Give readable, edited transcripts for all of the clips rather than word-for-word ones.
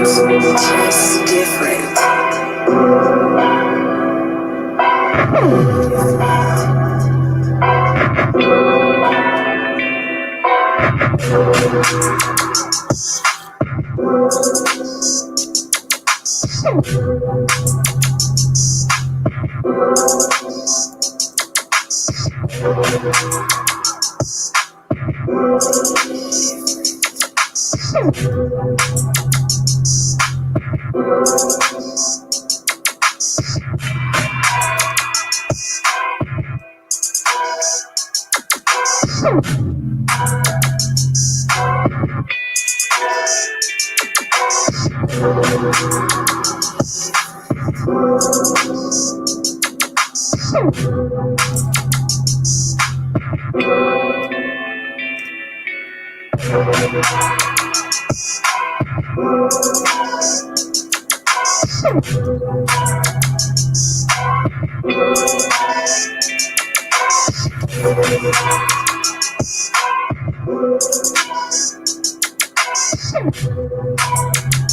Just different.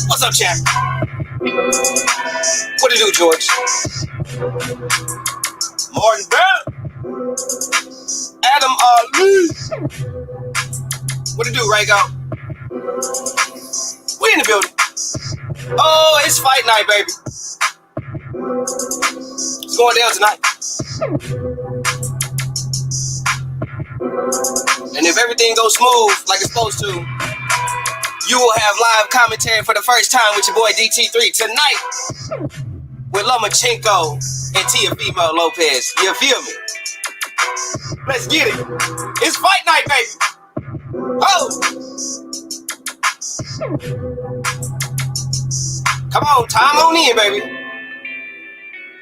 What's up, champ? What it do, George? Martin Bell? Adam Ali? What it do, Rago? We in the building. Oh, it's fight night, baby. It's going down tonight. And if everything goes smooth like it's supposed to, you will have live commentary for the first time with your boy DT3 tonight with Lomachenko and Teofimo Lopez. You feel me? Let's get it. It's fight night, baby. Oh! Come on, time on in, baby.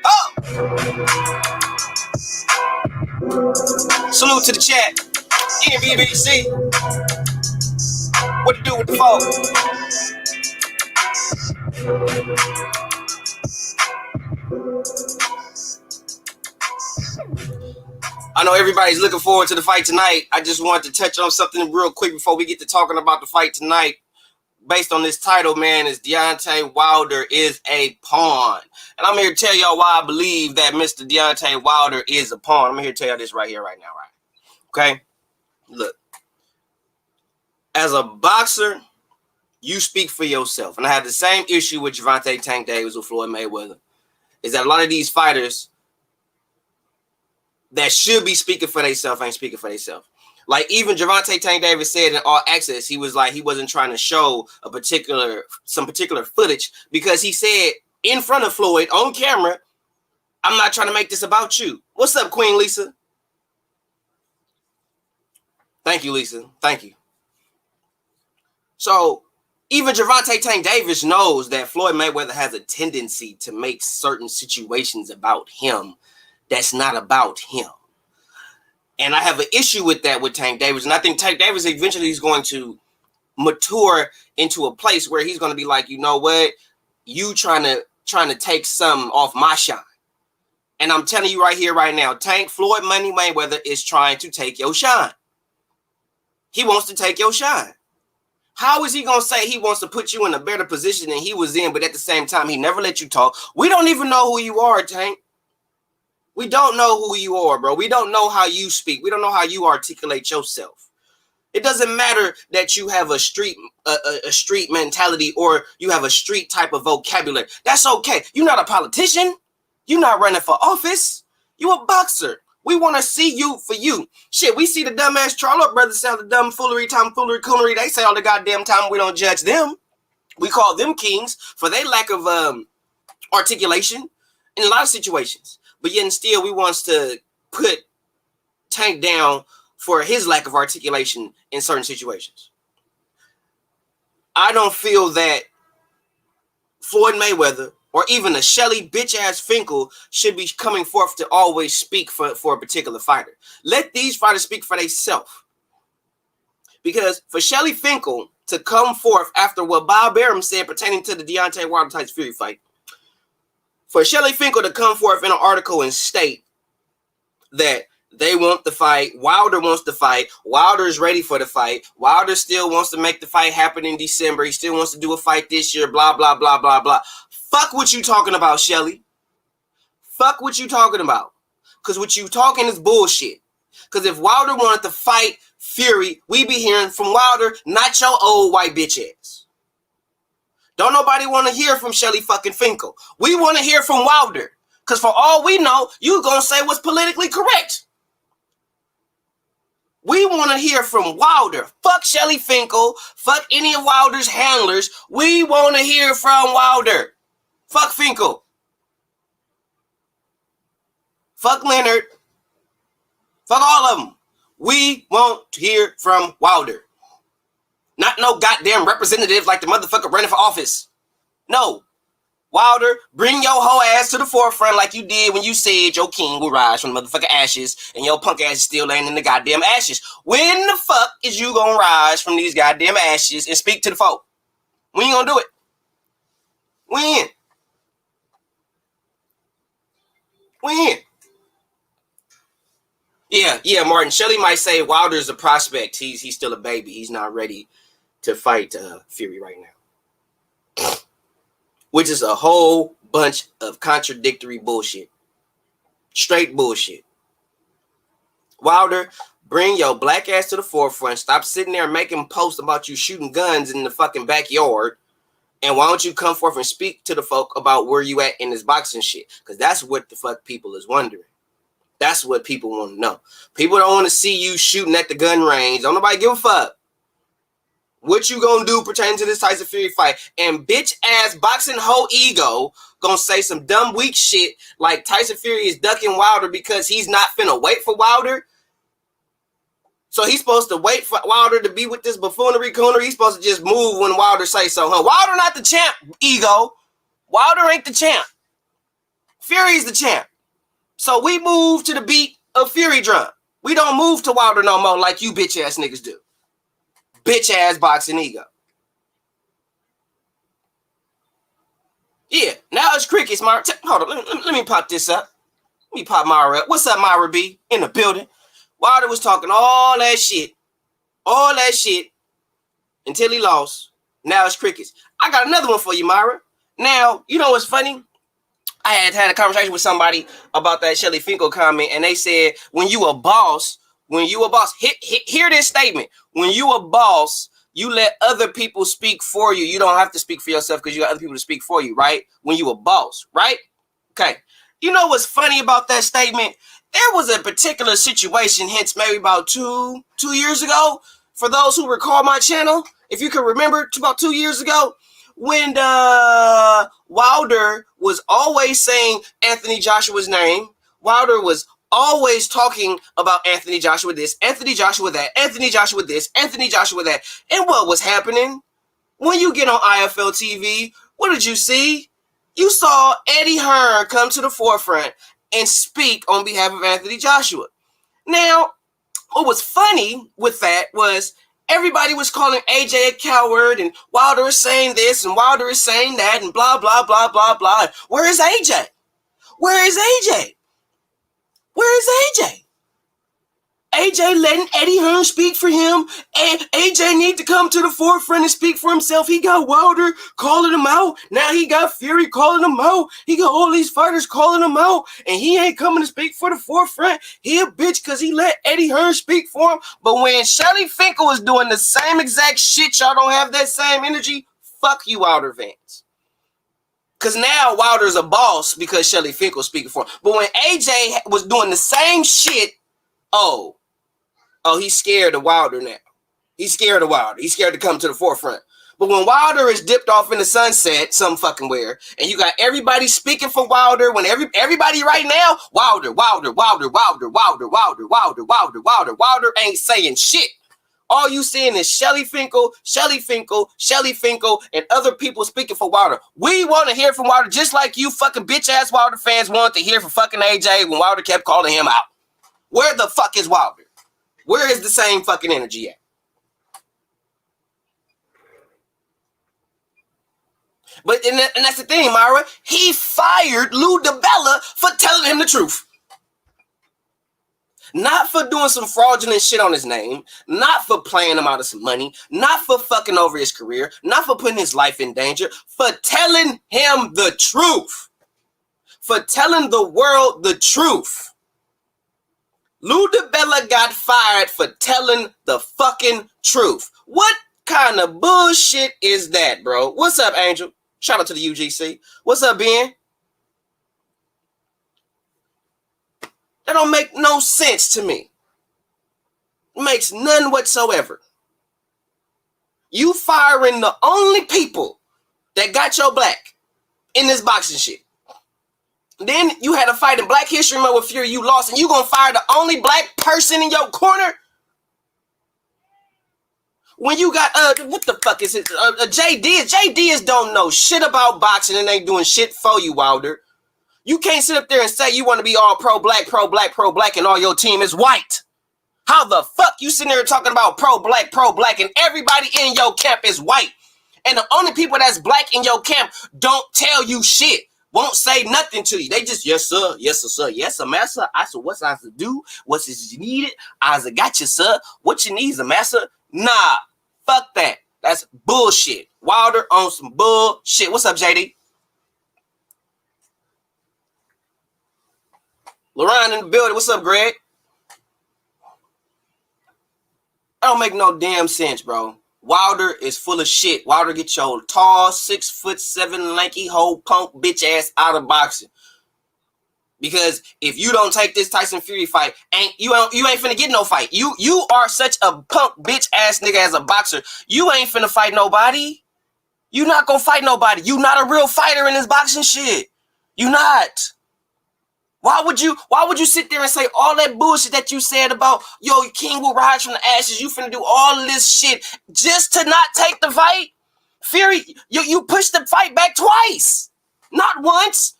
Oh! Salute to the chat. NBBC. What to do with the phone? I know everybody's looking forward to the fight tonight. I just wanted to touch on something real quick before we get to talking about the fight tonight. Based on this title, man, is Deontay Wilder is a pawn. And I'm here to tell y'all why I believe that Mr. Deontay Wilder is a pawn. I'm here to tell y'all this right here, right now, right? Okay? Look. As a boxer, you speak for yourself. And I have the same issue with Gervonta Tank Davis with Floyd Mayweather. Is that a lot of these fighters that should be speaking for themselves ain't speaking for themselves. Like even Gervonta Tank Davis said in All Access, he was like he wasn't trying to show some particular footage because he said in front of Floyd on camera, I'm not trying to make this about you. What's up, Queen Lisa? Thank you, Lisa. Thank you. So even Gervonta Tank Davis knows that Floyd Mayweather has a tendency to make certain situations about him that's not about him. And I have an issue with that with Tank Davis. And I think Tank Davis eventually is going to mature into a place where he's going to be like, you know what? You trying to take some off my shine. And I'm telling you right here, right now, Floyd Money Mayweather is trying to take your shine. He wants to take your shine. How is he going to say he wants to put you in a better position than he was in, but at the same time, he never let you talk? We don't even know who you are, Tank. We don't know who you are, bro. We don't know how you speak. We don't know how you articulate yourself. It doesn't matter that you have a street mentality or you have a street type of vocabulary. That's okay. You're not a politician. You're not running for office. You're a boxer. We want to see you for you. Shit, we see the dumbass Charlotte brothers say all the dumb foolery, tomfoolery, coonery. They say all the goddamn time. We don't judge them. We call them kings for their lack of articulation in a lot of situations. But yet and still, we want to put Tank down for his lack of articulation in certain situations. I don't feel that Floyd Mayweather or even a Shelly bitch-ass Finkel should be coming forth to always speak for a particular fighter. Let these fighters speak for themselves. Because for Shelly Finkel to come forth after what Bob Arum said pertaining to the Deontay Wilder Tyson Fury fight, for Shelly Finkel to come forth in an article and state that They want the fight. Wilder wants the fight. Wilder is ready for the fight. Wilder still wants to make the fight happen in December. He still wants to do a fight this year, blah, blah, blah, blah, blah. Fuck what you talking about, Shelly. Fuck what you talking about. Because what you talking is bullshit. Because if Wilder wanted to fight Fury, we be hearing from Wilder, not your old white bitch ass. Don't nobody want to hear from Shelly fucking Finkel. We want to hear from Wilder. Because for all we know, you going to say what's politically correct. We want to hear from Wilder. Fuck Shelly Finkel. Fuck any of Wilder's handlers. We want to hear from Wilder. Fuck Finkel. Fuck Leonard. Fuck all of them. We want to hear from Wilder. Not no goddamn representative like the motherfucker running for office. No. Wilder, bring your whole ass to the forefront like you did when you said your king will rise from the motherfucking ashes and your punk ass is still laying in the goddamn ashes. When the fuck is you gonna rise from these goddamn ashes and speak to the folk? When you gonna do it? When? When? Yeah, Martin. Shelly might say Wilder's a prospect. He's still a baby. He's not ready to fight Fury right now. Which is a whole bunch of contradictory bullshit. Straight bullshit. Wilder, bring your black ass to the forefront. Stop sitting there making posts about you shooting guns in the fucking backyard. And why don't you come forth and speak to the folk about where you at in this boxing shit? Because that's what the fuck people is wondering. That's what people want to know. People don't want to see you shooting at the gun range. Don't nobody give a fuck. What you gonna do pertaining to this Tyson Fury fight? And bitch ass boxing hoe ego gonna say some dumb weak shit like Tyson Fury is ducking Wilder because he's not finna wait for Wilder. So he's supposed to wait for Wilder to be with this buffoonery coonery. He's supposed to just move when Wilder say so, huh? Wilder not the champ, ego. Wilder ain't the champ. Fury's the champ. So we move to the beat of Fury drum. We don't move to Wilder no more like you bitch ass niggas do. Bitch ass boxing ego. Yeah, now it's crickets, Myra. Hold on, let me pop this up. Let me pop Myra up. What's up, Myra B? In the building. Wilder was talking all that shit until he lost. Now it's crickets. I got another one for you, Myra. Now, you know what's funny? I had a conversation with somebody about that Shelly Finkel comment, and they said, when you a boss, hear this statement. When you a boss, you let other people speak for you. You don't have to speak for yourself because you got other people to speak for you, right? When you a boss, right? Okay. You know what's funny about that statement? There was a particular situation, hence maybe about two years ago, for those who recall my channel, if you can remember, about 2 years ago, when Wilder was always saying Anthony Joshua's name. Wilder was always talking about Anthony Joshua this, Anthony Joshua that, Anthony Joshua this, Anthony Joshua that. And what was happening? When you get on IFL TV, what did you see? You saw Eddie Hearn come to the forefront and speak on behalf of Anthony Joshua. Now, what was funny with that was everybody was calling AJ a coward, and Wilder is saying this, and Wilder is saying that, and blah, blah, blah, blah, blah. Where is AJ? Where is AJ? Where is AJ? AJ letting Eddie Hearn speak for him, and AJ need to come to the forefront and speak for himself. He got Wilder calling him out. Now he got Fury calling him out. He got all these fighters calling him out, and he ain't coming to speak for the forefront. He a bitch because he let Eddie Hearn speak for him. But when Shelly Finkel is doing the same exact shit, y'all don't have that same energy. Fuck you, Wilder fans. Because now Wilder's a boss because Shelly Finkel speaking for him. But when AJ was doing the same shit, oh, he's scared of Wilder now. He's scared of Wilder. He's scared to come to the forefront. But when Wilder is dipped off in the sunset, some fucking where, and you got everybody speaking for Wilder, when everybody right now, Wilder ain't saying shit. All you seeing is Shelly Finkel, and other people speaking for Wilder. We want to hear from Wilder just like you fucking bitch-ass Wilder fans wanted to hear from fucking AJ when Wilder kept calling him out. Where the fuck is Wilder? Where is the same fucking energy at? But and that's the thing, Myra. He fired Lou DiBella for telling him the truth. Not for doing some fraudulent shit on his name, not for playing him out of some money, not for fucking over his career, not for putting his life in danger, for telling him the truth. For telling the world the truth. Lou DiBella got fired for telling the fucking truth. What kind of bullshit is that, bro? What's up, Angel? Shout out to the UGC. What's up, Ben? That don't make no sense to me. It makes none whatsoever. You firing the only people that got your black in this boxing shit. Then you had a fight in Black History Month with Fury, you lost, and you gonna fire the only black person in your corner? When you got, what the fuck is it? JDs don't know shit about boxing and ain't doing shit for you, Wilder. You can't sit up there and say you want to be all pro-black, and all your team is white. How the fuck you sitting there talking about pro-black, and everybody in your camp is white? And the only people that's black in your camp don't tell you shit. Won't say nothing to you. They just, yes, sir. Yes, sir. Yes, sir, master. I said, what's I to do? What's is needed? I said, got you, sir. What you need, master? Nah, fuck that. That's bullshit. Wilder on some bullshit. What's up, JD? Lauren in the building. What's up, Greg? That don't make no damn sense, bro. Wilder is full of shit. Wilder get your tall, 6'7" lanky hoe punk bitch ass out of boxing. Because if you don't take this Tyson Fury fight, you ain't finna get no fight. You are such a punk bitch ass nigga as a boxer. You ain't finna fight nobody. You not gonna fight nobody. You not a real fighter in this boxing shit. You not. Why would you sit there and say all that bullshit that you said about, yo, King will rise from the ashes, you finna do all of this shit just to not take the fight? Fury, you pushed the fight back twice. Not once,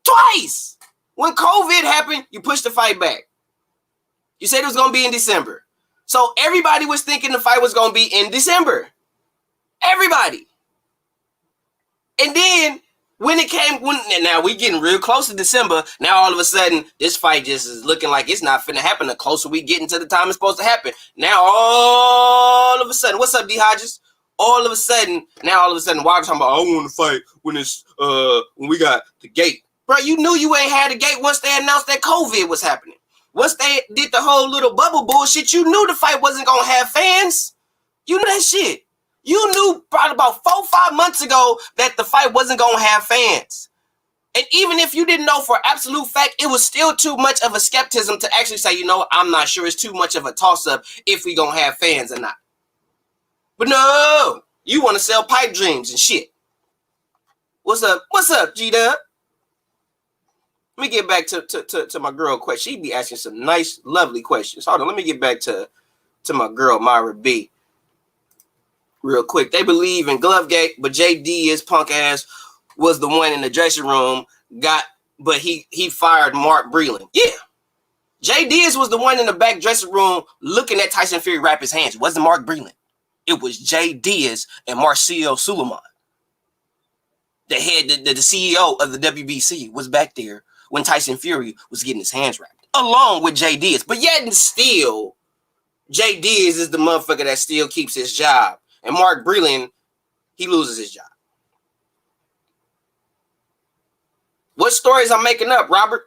twice. When COVID happened, you pushed the fight back. You said it was gonna be in December. So everybody was thinking the fight was gonna be in December. Everybody. And then now we getting real close to December. Now all of a sudden, this fight just is looking like it's not finna happen. The closer we getting to the time it's supposed to happen. Now all of a sudden, what's up, D Hodges? All of a sudden, Wilder's talking about, I want to fight when we got the gate. Bro, you knew you ain't had the gate once they announced that COVID was happening. Once they did the whole little bubble bullshit, you knew the fight wasn't gonna have fans. You knew that shit. You knew probably about 4-5 months ago that the fight wasn't going to have fans. And even if you didn't know for absolute fact, it was still too much of a skepticism to actually say, you know, I'm not sure, it's too much of a toss-up if we going to have fans or not. But no, you want to sell pipe dreams and shit. What's up? What's up, G-Dub? Let me get back to my girl question. She be asking some nice, lovely questions. Hold on, let me get back to my girl, Myra B. Real quick. They believe in Glovegate, but JD, his punk ass, was the one in the dressing room, but he fired Mark Breland. Yeah. JD was the one in the back dressing room looking at Tyson Fury wrap his hands. It wasn't Mark Breland. It was JD and Marcelo Suleiman. The CEO of the WBC was back there when Tyson Fury was getting his hands wrapped, along with JD. But yet and still, JD is the motherfucker that still keeps his job. And Mark Breland, he loses his job. What stories I'm making up, Robert?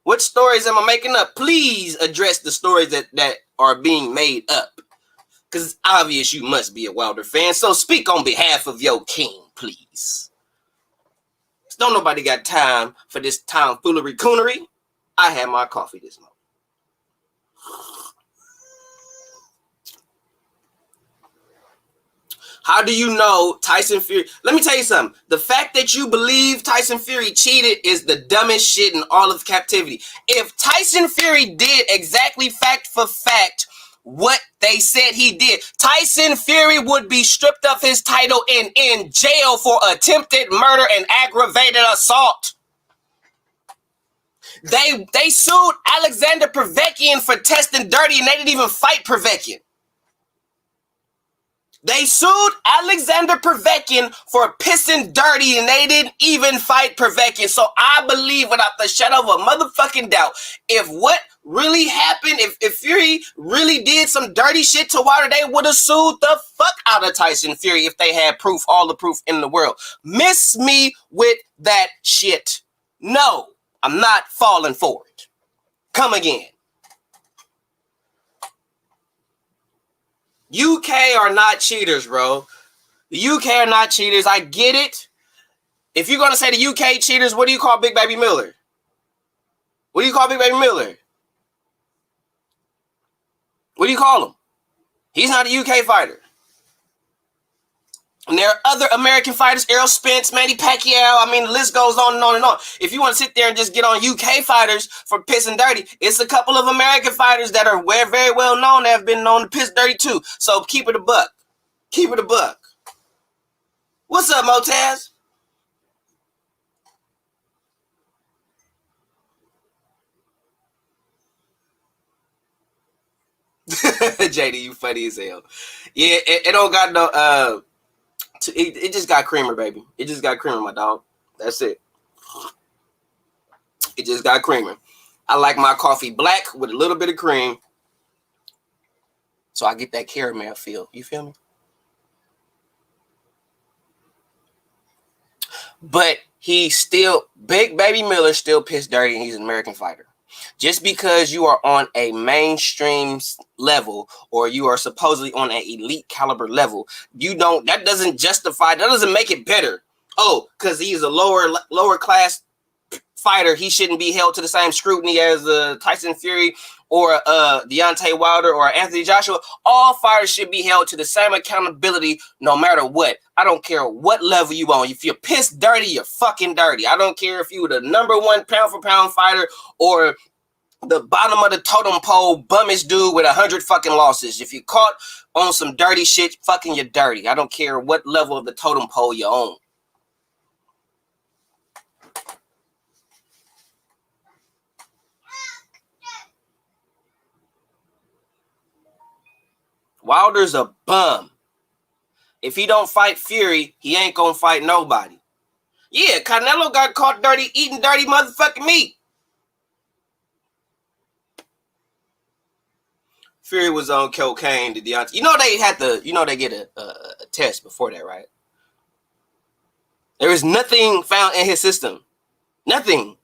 What stories am I making up? Please address the stories that are being made up. Because it's obvious you must be a Wilder fan. So speak on behalf of your king, please. Don't nobody got time for this tomfoolery coonery. I had my coffee this morning. How do you know Tyson Fury? Let me tell you something. The fact that you believe Tyson Fury cheated is the dumbest shit in all of captivity. If Tyson Fury did exactly fact for fact what they said he did, Tyson Fury would be stripped of his title and in jail for attempted murder and aggravated assault. They sued Alexander Povetkin for testing dirty, and they didn't even fight Povetkin. They sued Alexander Povetkin for pissing dirty, and they didn't even fight Povetkin. So I believe without the shadow of a motherfucking doubt, if what really happened, if Fury really did some dirty shit to Wilder, they would have sued the fuck out of Tyson Fury if they had proof, all the proof in the world. Miss me with that shit. No, I'm not falling for it. Come again. UK are not cheaters, bro. The UK are not cheaters. I get it. If you're going to say the UK cheaters, what do you call Big Baby Miller? What do you call Big Baby Miller? What do you call him? He's not a UK fighter. And there are other American fighters, Errol Spence, Manny Pacquiao. I mean, the list goes on and on and on. If you want to sit there and just get on UK fighters for pissing dirty, it's a couple of American fighters that are very well known that have been known to piss dirty too. So keep it a buck. Keep it a buck. What's up, Motaz? JD, you funny as hell. Yeah, it don't got no it just got creamer, baby. It just got creamer, my dog. That's it. It just got creamer. I like my coffee black with a little bit of cream, so I get that caramel feel. You feel me? But he's still, Big Baby Miller still pissed dirty, and he's an American fighter. Just because you are on a mainstream level or you are supposedly on an elite caliber level, that doesn't justify, that doesn't make it better. Oh, because he's a lower class fighter, he shouldn't be held to the same scrutiny as Tyson Fury or Deontay Wilder or Anthony Joshua. All fighters should be held to the same accountability no matter what. I don't care what level you on. If you're pissed dirty, you're fucking dirty. I don't care if you were the #1 pound for pound fighter or the bottom of the totem pole bummish dude with 100 fucking losses. If you caught on some dirty shit, fucking you're dirty. I don't care what level of the totem pole you're on. Wilder's a bum. If he don't fight Fury, he ain't gonna fight nobody. Yeah, Canelo got caught dirty eating dirty motherfucking meat. Fury was on cocaine to Deontay. You know they had to, they get a test before that, right? There is nothing found in his system. Nothing.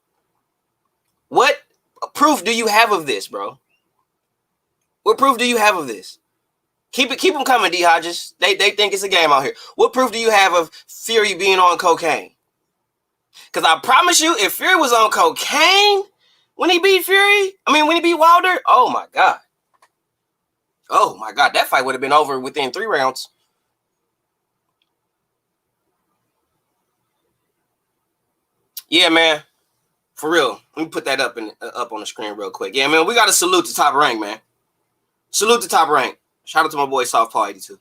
What proof do you have of this, bro? What proof do you have of this? Keep them coming, D. Hodges. They think it's a game out here. What proof do you have of Fury being on cocaine? Because I promise you, if Fury was on cocaine when he beat Wilder, oh my God. Oh my God, that fight would have been over within 3 rounds. Yeah, man. For real. Let me put that up on the screen real quick. Yeah, man, we got to salute the Top Rank, man. Salute the Top Rank. Shout out to my boy Southpaw 82.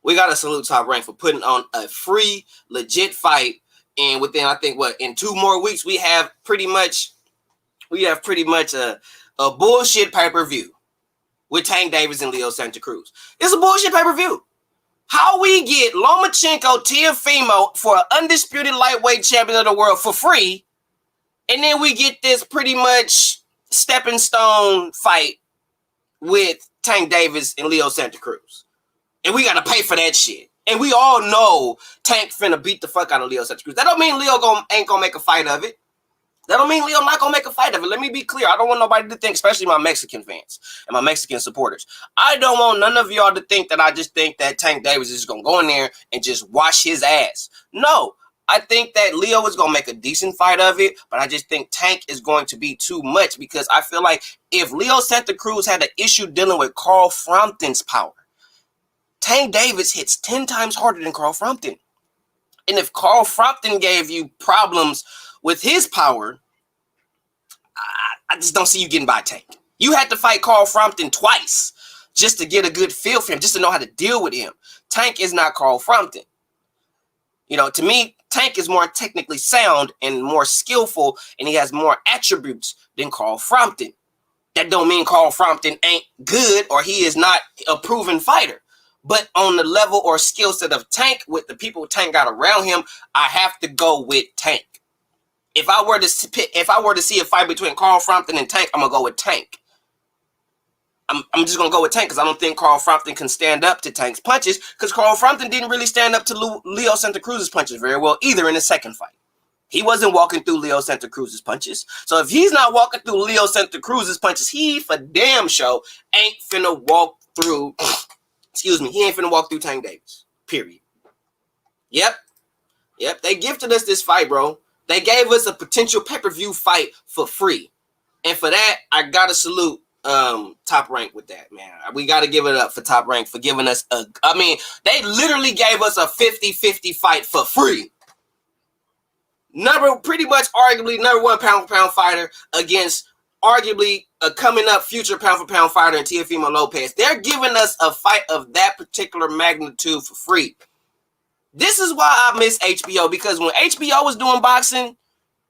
We got to salute Top Rank for putting on a free, legit fight. And within, I think, in 2 more weeks, we have pretty much a bullshit pay-per-view with Tank Davis and Leo Santa Cruz. It's a bullshit pay-per-view. How we get Lomachenko, Teofimo for an undisputed lightweight champion of the world for free, and then we get this pretty much stepping stone fight with Tank Davis and Leo Santa Cruz. And we got to pay for that shit. And we all know Tank finna beat the fuck out of Leo Santa Cruz. That don't mean Leo ain't gonna make a fight of it. That don't mean Leo not gonna make a fight of it. Let me be clear. I don't want nobody to think, especially my Mexican fans and my Mexican supporters. I don't want none of y'all to think that I just think that Tank Davis is gonna go in there and just wash his ass. No, I think that Leo is gonna make a decent fight of it, but I just think Tank is going to be too much because I feel like if Leo Santa Cruz had an issue dealing with Carl Frampton's power, Tank Davis hits 10 times harder than Carl Frampton. And if Carl Frampton gave you problems with his power, I just don't see you getting by Tank. You had to fight Carl Frampton twice just to get a good feel for him, just to know how to deal with him. Tank is not Carl Frampton. To me, Tank is more technically sound and more skillful, and he has more attributes than Carl Frampton. That don't mean Carl Frampton ain't good or he is not a proven fighter. But on the level or skill set of Tank, with the people Tank got around him, I have to go with Tank. If I were to see a fight between Carl Frampton and Tank, I'm gonna go with Tank. I'm just gonna go with Tank because I don't think Carl Frampton can stand up to Tank's punches, because Carl Frampton didn't really stand up to Leo Santa Cruz's punches very well either in the second fight. He wasn't walking through Leo Santa Cruz's punches. So if he's not walking through Leo Santa Cruz's punches, he for damn sure ain't finna walk through. Excuse me, he ain't finna walk through Tank Davis. Period. Yep. They gifted us this fight, bro. They gave us a potential pay-per-view fight for free, and for that, I gotta salute Top Rank with that, man. We got to give it up for Top Rank for giving us they literally gave us a 50-50 fight for free. Pretty much arguably number one pound for pound fighter against arguably a coming up future pound for pound fighter in Teofimo Lopez. They're giving us a fight of that particular magnitude for free. This is why I miss HBO, because when HBO was doing boxing,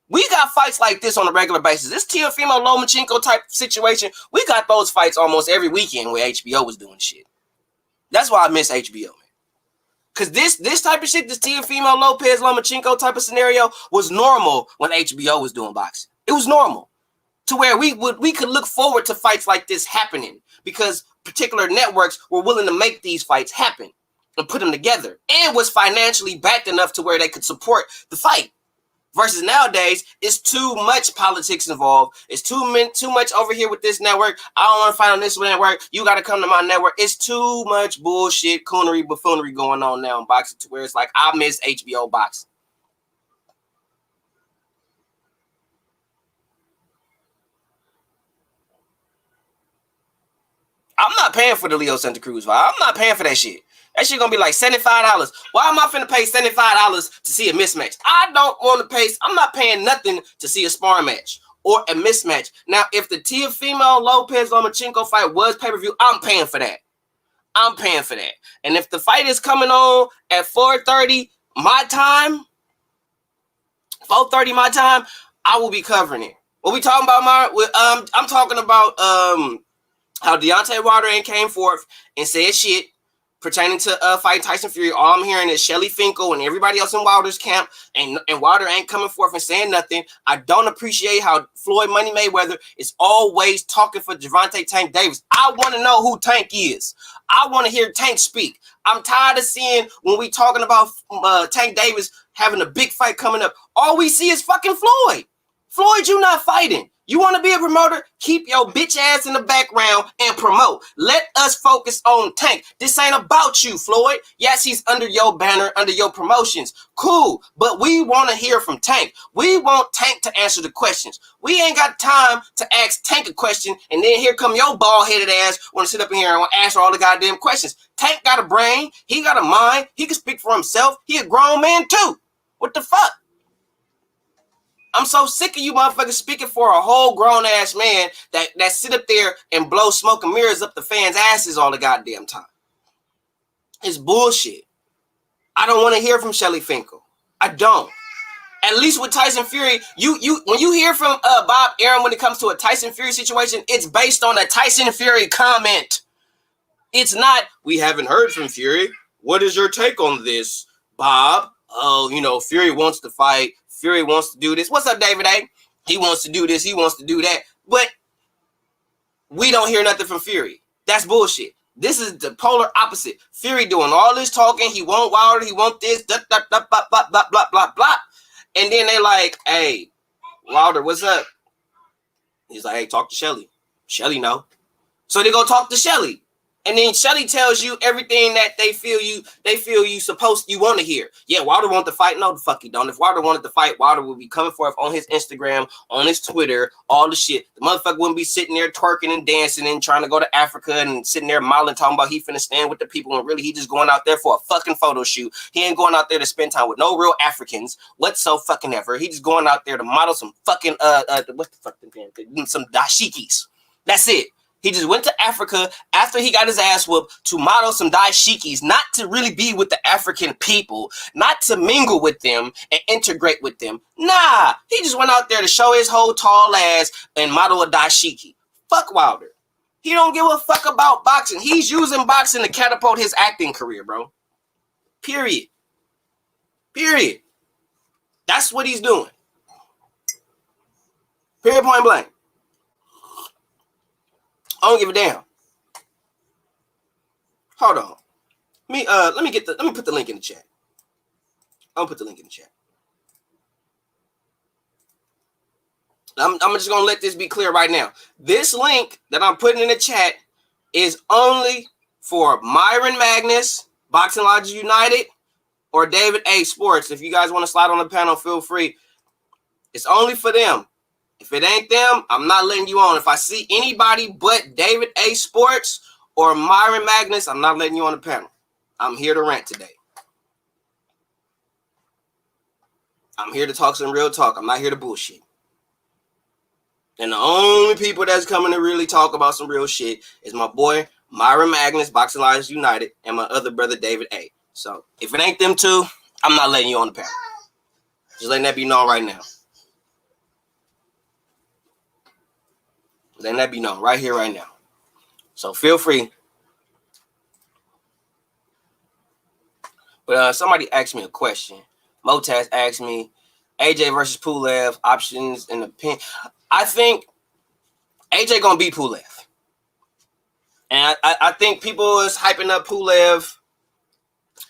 we got fights like this on a regular basis. This Teofimo Lomachenko type situation, we got those fights almost every weekend where HBO was doing shit. That's why I miss HBO, man. Because this type of shit, this Teofimo Lopez Lomachenko type of scenario was normal when HBO was doing boxing. It was normal to where we could look forward to fights like this happening because particular networks were willing to make these fights happen and put them together and was financially backed enough to where they could support the fight. Versus nowadays, it's too much politics involved. It's too much over here with this network. I don't want to fight on this network. You got to come to my network. It's too much bullshit, coonery, buffoonery going on now in boxing to where it's like, I miss HBO boxing. I'm not paying for the Leo Santa Cruz fight. I'm not paying for that shit. That shit gonna be like $75. Why am I finna pay $75 to see a mismatch? I don't want to pay. I'm not paying nothing to see a sparring match or a mismatch. Now, if the Teofimo Lopez Lomachenko fight was pay-per-view, I'm paying for that. I'm paying for that. And if the fight is coming on at 4:30 my time, 4:30 my time, I will be covering it. What we talking about, I'm talking about how Deontay Wilder ain't came forth and said shit pertaining to fighting Tyson Fury. All I'm hearing is Shelly Finkel and everybody else in Wilder's camp, and Wilder ain't coming forth and saying nothing. I don't appreciate how Floyd Money Mayweather is always talking for Gervonta Tank Davis. I want to know who Tank is. I want to hear Tank speak. I'm tired of seeing when we talking about Tank Davis having a big fight coming up, all we see is fucking Floyd. Floyd, you not fighting. You want to be a promoter? Keep your bitch ass in the background and promote. Let us focus on Tank. This ain't about you, Floyd. Yes, he's under your banner, under your promotions. Cool, but we want to hear from Tank. We want Tank to answer the questions. We ain't got time to ask Tank a question, and then here come your bald-headed ass want to sit up in here and answer all the goddamn questions. Tank got a brain. He got a mind. He can speak for himself. He a grown man, too. What the fuck? I'm so sick of you motherfuckers speaking for a whole grown-ass man that sit up there and blow smoke and mirrors up the fans' asses all the goddamn time. It's bullshit. I don't want to hear from Shelly Finkel. I don't. At least with Tyson Fury, you when you hear from Bob Arum when it comes to a Tyson Fury situation, it's based on a Tyson Fury comment. It's not, we haven't heard from Fury. What is your take on this, Bob? Oh, Fury wants to fight. Fury wants to do this. What's up, David A? He wants to do this. He wants to do that. But we don't hear nothing from Fury. That's bullshit. This is the polar opposite. Fury doing all this talking. He want Wilder. He want this. Blah, blah, blah, blah, blah, blah, blah, blah, blah. And then they like, hey, Wilder, what's up? He's like, hey, talk to Shelly. Shelly know. So they go talk to Shelly. And then Shelly tells you everything that they feel you want to hear. Yeah, Wilder want to fight. No, the fuck he don't. If Wilder wanted to fight, Wilder would be coming forth on his Instagram, on his Twitter, all the shit. The motherfucker wouldn't be sitting there twerking and dancing and trying to go to Africa and sitting there modeling, talking about he finna stand with the people, and really he just going out there for a fucking photo shoot. He ain't going out there to spend time with no real Africans whatsoever. He just going out there to model some fucking some dashikis. That's it. He just went to Africa after he got his ass whooped to model some dashikis, not to really be with the African people, not to mingle with them and integrate with them. Nah, he just went out there to show his whole tall ass and model a dashiki. Fuck Wilder. He don't give a fuck about boxing. He's using boxing to catapult his acting career, bro. Period. That's what he's doing. Period, point blank. I don't give a damn. Hold on. Let me put the link in the chat. I'm gonna put the link in the chat. I'm just gonna let this be clear right now. This link that I'm putting in the chat is only for Myron Magnus, Boxing Logic United, or David A. Sports. If you guys want to slide on the panel, feel free. It's only for them. If it ain't them, I'm not letting you on. If I see anybody but David A. Sports or Myron Magnus, I'm not letting you on the panel. I'm here to rant today. I'm here to talk some real talk. I'm not here to bullshit. And the only people that's coming to really talk about some real shit is my boy Myron Magnus, Boxing Logic United, and my other brother David A. So if it ain't them two, I'm not letting you on the panel. Just letting that be known right now. Letting that be known right here, right now. So feel free. But somebody asked me a question. Motaz asked me, AJ versus Pulev, options in the pin. I think AJ gonna beat Pulev. And I think people is hyping up Pulev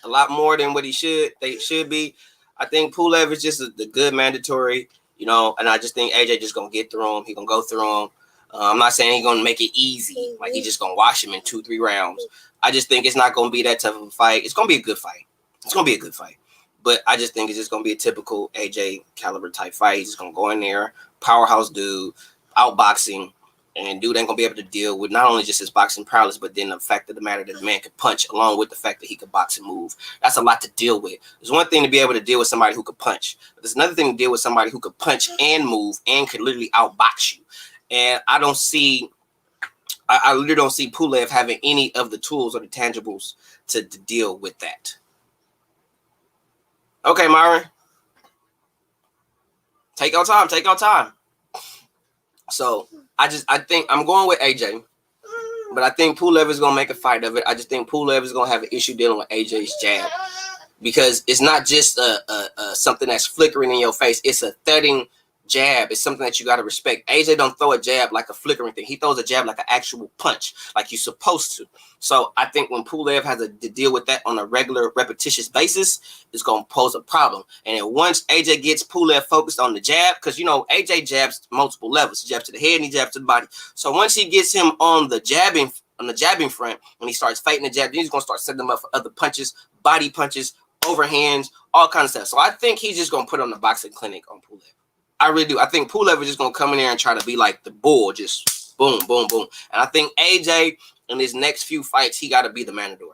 a lot more than what they should be. I think Pulev is just the good mandatory, you know, and I just think AJ just gonna get through him. He gonna go through him. I'm not saying he's gonna make it easy, like he's just gonna wash him in 2-3 rounds. I just think it's not gonna be that tough of a fight. It's gonna be a good fight. It's gonna be a good fight. But I just think it's just gonna be a typical AJ caliber type fight. He's just gonna go in there, powerhouse dude, outboxing, and dude ain't gonna be able to deal with not only just his boxing prowess, but then the fact of the matter that the man could punch, along with the fact that he could box and move. That's a lot to deal with. There's one thing to be able to deal with somebody who could punch, but there's another thing to deal with somebody who could punch and move and could literally outbox you. And I literally don't see Pulev having any of the tools or the tangibles to deal with that. Okay, Myron. Take your time. Take your time. So I think I'm going with AJ, but I think Pulev is going to make a fight of it. I just think Pulev is going to have an issue dealing with AJ's jab, because it's not just something that's flickering in your face. It's a thudding jab. It's something that you got to respect. AJ don't throw a jab like a flickering thing. He throws a jab like an actual punch, like you're supposed to. So I think when Pulev has to deal with that on a regular, repetitious basis, it's going to pose a problem. And then once AJ gets Pulev focused on the jab, because, you know, AJ jabs multiple levels. He jabs to the head and he jabs to the body. So once he gets him on the jabbing front, when he starts fighting the jab, then he's going to start setting him up for other punches, body punches, overhands, all kinds of stuff. So I think he's just going to put on the boxing clinic on Pulev. I really do. I think Pulev is just going to come in there and try to be like the bull, just boom, boom, boom. And I think AJ, in his next few fights, he got to be the matador.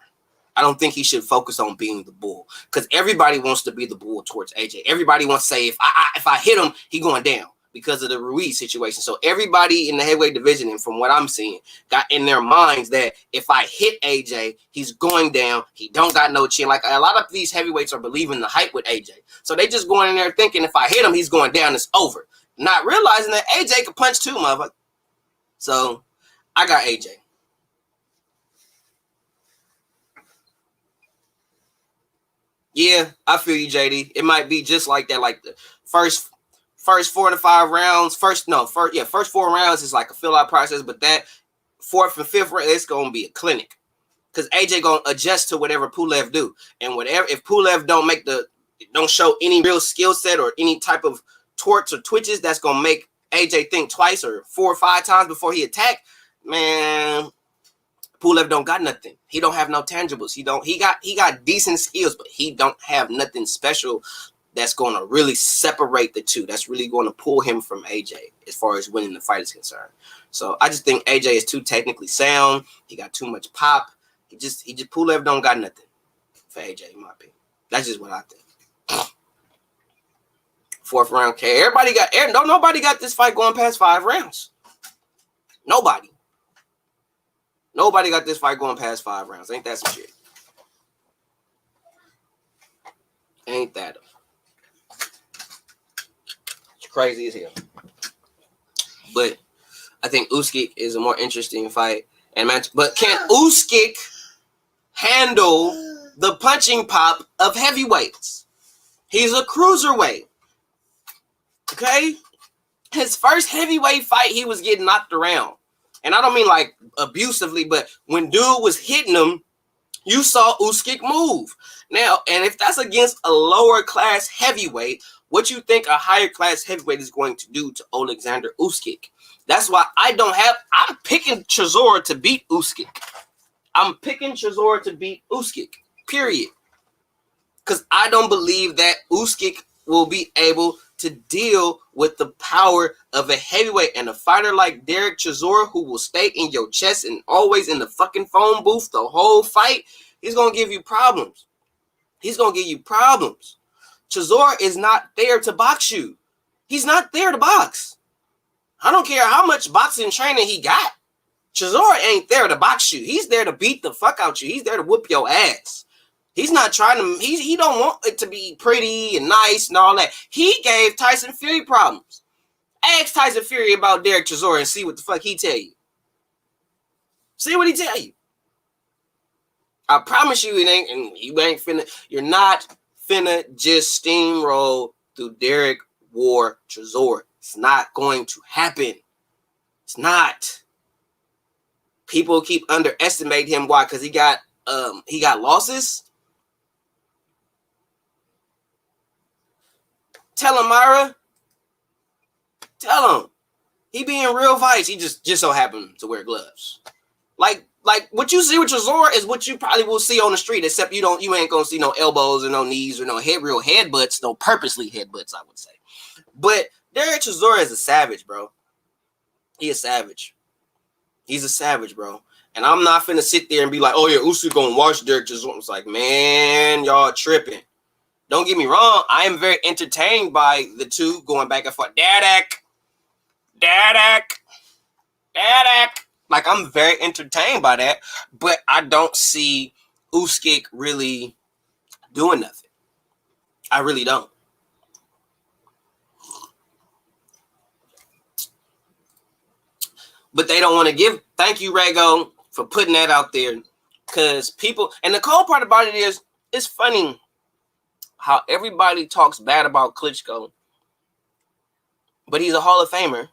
I don't think he should focus on being the bull, because everybody wants to be the bull towards AJ. Everybody wants to say, if I hit him, he going down, because of the Ruiz situation. So everybody in the heavyweight division, and from what I'm seeing, got in their minds that if I hit AJ, he's going down. He don't got no chin. Like, a lot of these heavyweights are believing the hype with AJ. So they just going in there thinking if I hit him, he's going down, it's over. Not realizing that AJ can punch too, motherfucker. So I got AJ. Yeah, I feel you, JD. It might be just like that. Like the first 4 to 5 rounds, first 4 rounds is like a fill out process, but that 4th and 5th round, it's gonna be a clinic, because AJ gonna adjust to whatever Pulev do, and if Pulev don't show any real skill set or any type of torts or twitches, that's gonna make AJ think twice or 4 or 5 times before he attack. Man, Pulev don't got nothing. He don't have no tangibles. He got decent skills, but he don't have nothing special that's going to really separate the two. That's really going to pull him from AJ as far as winning the fight is concerned. So I just think AJ is too technically sound. He got too much pop. He just Pulev don't got nothing for AJ, in my opinion. That's just what I think. 4th round K. Nobody got this fight going past 5 rounds. Nobody got this fight going past 5 rounds. Ain't that some shit? Ain't that? It's crazy as hell. But I think Usyk is a more interesting fight. But can Usyk handle the punching pop of heavyweights? He's a cruiserweight. Okay? His first heavyweight fight, he was getting knocked around. And I don't mean like abusively, but when dude was hitting him, you saw Usyk move. Now, and if that's against a lower class heavyweight, what you think a higher class heavyweight is going to do to Alexander Usyk? That's why I'm picking Chisora to beat Usyk. I'm picking Chisora to beat Usyk, period. Because I don't believe that Usyk will be able to deal with the power of a heavyweight, and a fighter like Derek Chisora, who will stay in your chest and always in the fucking phone booth the whole fight, he's going to give you problems. He's going to give you problems. Chisora is not there to box you. He's not there to box. I don't care how much boxing training he got. Chisora ain't there to box you. He's there to beat the fuck out you. He's there to whoop your ass. He's not trying to, he don't want it to be pretty and nice and all that. He gave Tyson Fury problems. Ask Tyson Fury about Derek Chisora and see what the fuck he tell you. See what he tell you. I promise you it ain't, and you're not finna just steamroll through Derek War Chisora. It's not going to happen. It's not. People keep underestimating him. Why? Because he got losses. Tell him, Myra. Tell him. He be in real fights. He just so happened to wear gloves. Like what you see with Chisora is what you probably will see on the street, except you ain't gonna see no elbows or no knees or no real headbutts, no purposely headbutts, I would say. But Derek Chisora is a savage, bro. He a savage. He's a savage, bro. And I'm not finna sit there and be like, oh yeah, Usyk gonna watch Derek Chisora. It's like, man, y'all tripping. Don't get me wrong. I am very entertained by the two going back and forth. Dadak. Like, I'm very entertained by that. But I don't see Usyk really doing nothing. I really don't. But they don't want to give. Thank you, Rago, for putting that out there. Because people, and the cold part about it is, it's funny how everybody talks bad about Klitschko, but he's a Hall of Famer.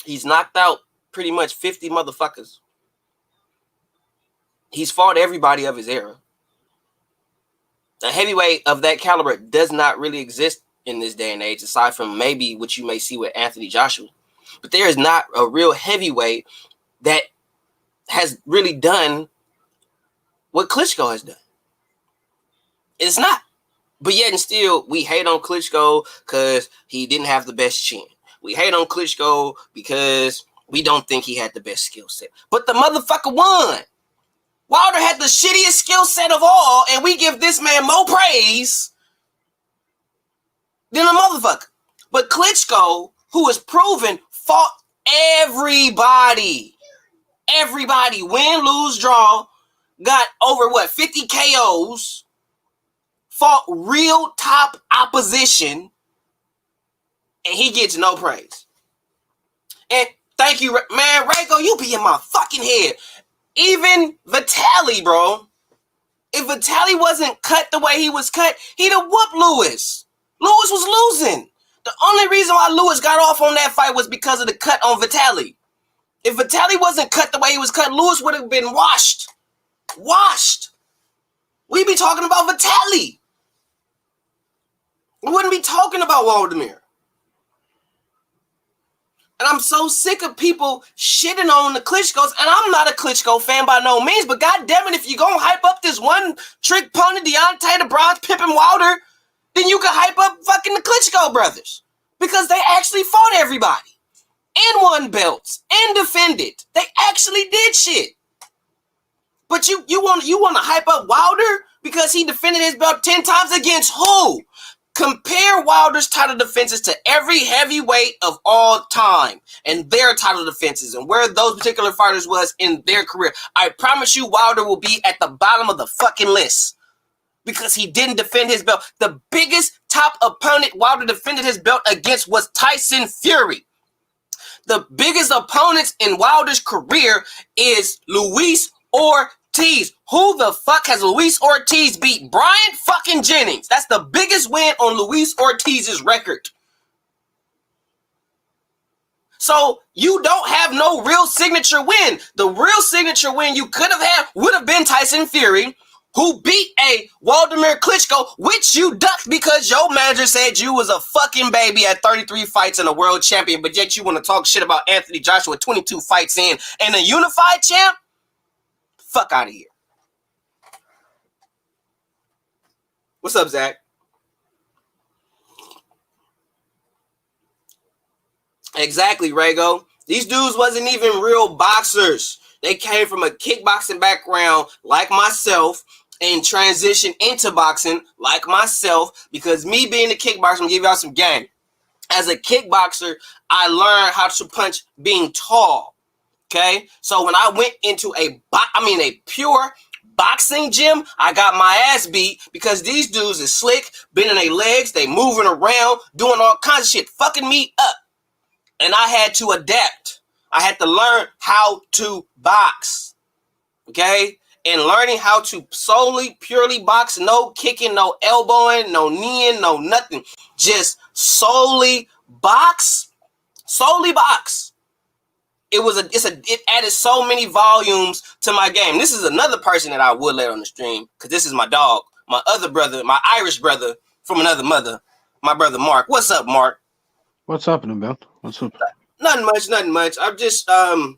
He's knocked out pretty much 50 motherfuckers. He's fought everybody of his era. A heavyweight of that caliber does not really exist in this day and age, aside from maybe what you may see with Anthony Joshua. But there is not a real heavyweight that has really done what Klitschko has done. It's not. But yet and still, we hate on Klitschko because he didn't have the best chin. We hate on Klitschko because we don't think he had the best skill set. But the motherfucker won. Wilder had the shittiest skill set of all, and we give this man more praise than a motherfucker. But Klitschko, who is proven, fought everybody. Everybody. Win, lose, draw. Got over, 50 KOs. Fought real top opposition, and he gets no praise. And thank you, man, Rako, you be in my fucking head. Even Vitaly, bro. If Vitaly wasn't cut the way he was cut, he'd have whooped Lewis. Lewis was losing. The only reason why Lewis got off on that fight was because of the cut on Vitaly. If Vitaly wasn't cut the way he was cut, Lewis would have been washed. Washed. We'd be talking about Vitaly. We wouldn't be talking about Waldemir. And I'm so sick of people shitting on the Klitschkos. And I'm not a Klitschko fan by no means. But goddamn it, if you're going to hype up this one trick pony, Deontay, the Bronze Pippin Wilder, then you can hype up fucking the Klitschko brothers. Because they actually fought everybody. And won belts. And defended. They actually did shit. But you want to hype up Wilder because he defended his belt 10 times against who? Compare Wilder's title defenses to every heavyweight of all time and their title defenses and where those particular fighters was in their career. I promise you Wilder will be at the bottom of the fucking list because he didn't defend his belt. The biggest top opponent Wilder defended his belt against was Tyson Fury. The biggest opponents in Wilder's career is Luis Ortiz. Who the fuck has Luis Ortiz beat? Brian fucking Jennings. That's the biggest win on Luis Ortiz's record. So you don't have no real signature win. The real signature win you could have had would have been Tyson Fury, who beat a Waldemar Klitschko, which you ducked because your manager said you was a fucking baby at 33 fights and a world champion, but yet you want to talk shit about Anthony Joshua 22 fights in and a unified champ? Fuck out of here. What's up, Zach? Exactly, Rago. These dudes wasn't even real boxers. They came from a kickboxing background like myself and transitioned into boxing like myself, because me being a kickboxer, I'm gonna give y'all some game. As a kickboxer, I learned how to punch being tall. Okay? So when I went into a pure boxing gym, I got my ass beat because these dudes is slick, bending their legs, they moving around, doing all kinds of shit, fucking me up. And I had to adapt. I had to learn how to box. Okay? And learning how to solely, purely box, no kicking, no elbowing, no kneeing, no nothing. Just solely box. Solely box. It added so many volumes to my game. This is another person that I would let on the stream, because this is my dog, my other brother, my Irish brother from another mother, my brother Mark. What's up, Mark? What's happening, Bill? What's up? Nothing much. I'm just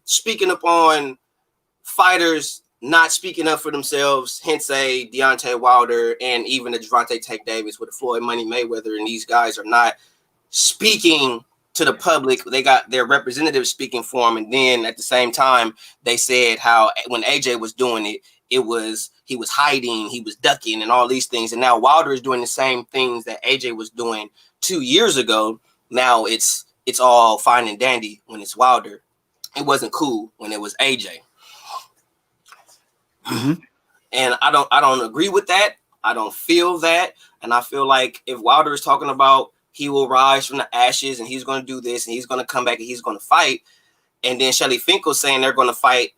speaking up on fighters not speaking up for themselves, hence a Deontay Wilder and even a Gervonta Tank Davis with a Floyd Money Mayweather, and these guys are not speaking to the public. They got their representatives speaking for them, and then at the same time, they said how when AJ was doing it, he was hiding, he was ducking, and all these things, and now Wilder is doing the same things that AJ was doing 2 years ago. Now it's all fine and dandy when it's Wilder. It wasn't cool when it was AJ. Mm-hmm. And I don't agree with that. I don't feel that. And I feel like if Wilder is talking about he will rise from the ashes and he's going to do this and he's going to come back and he's going to fight, and then Shelly Finkel saying they're going to fight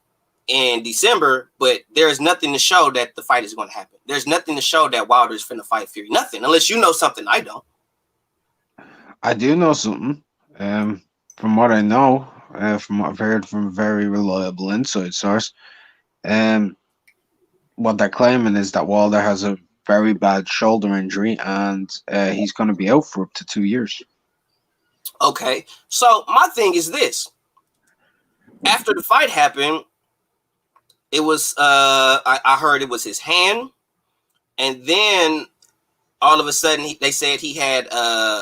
in December, but there's nothing to show that the fight is going to happen. There's nothing to show that Wilder is finna fight Fury. Nothing, unless you know something I don't. I do know something. From what I know, from what I've heard from a very reliable inside source, what they're claiming is that Wilder has a very bad shoulder injury and he's going to be out for up to 2 years. Okay, so my thing is this. After the fight happened, it was, I heard it was his hand, and then all of a sudden they said he had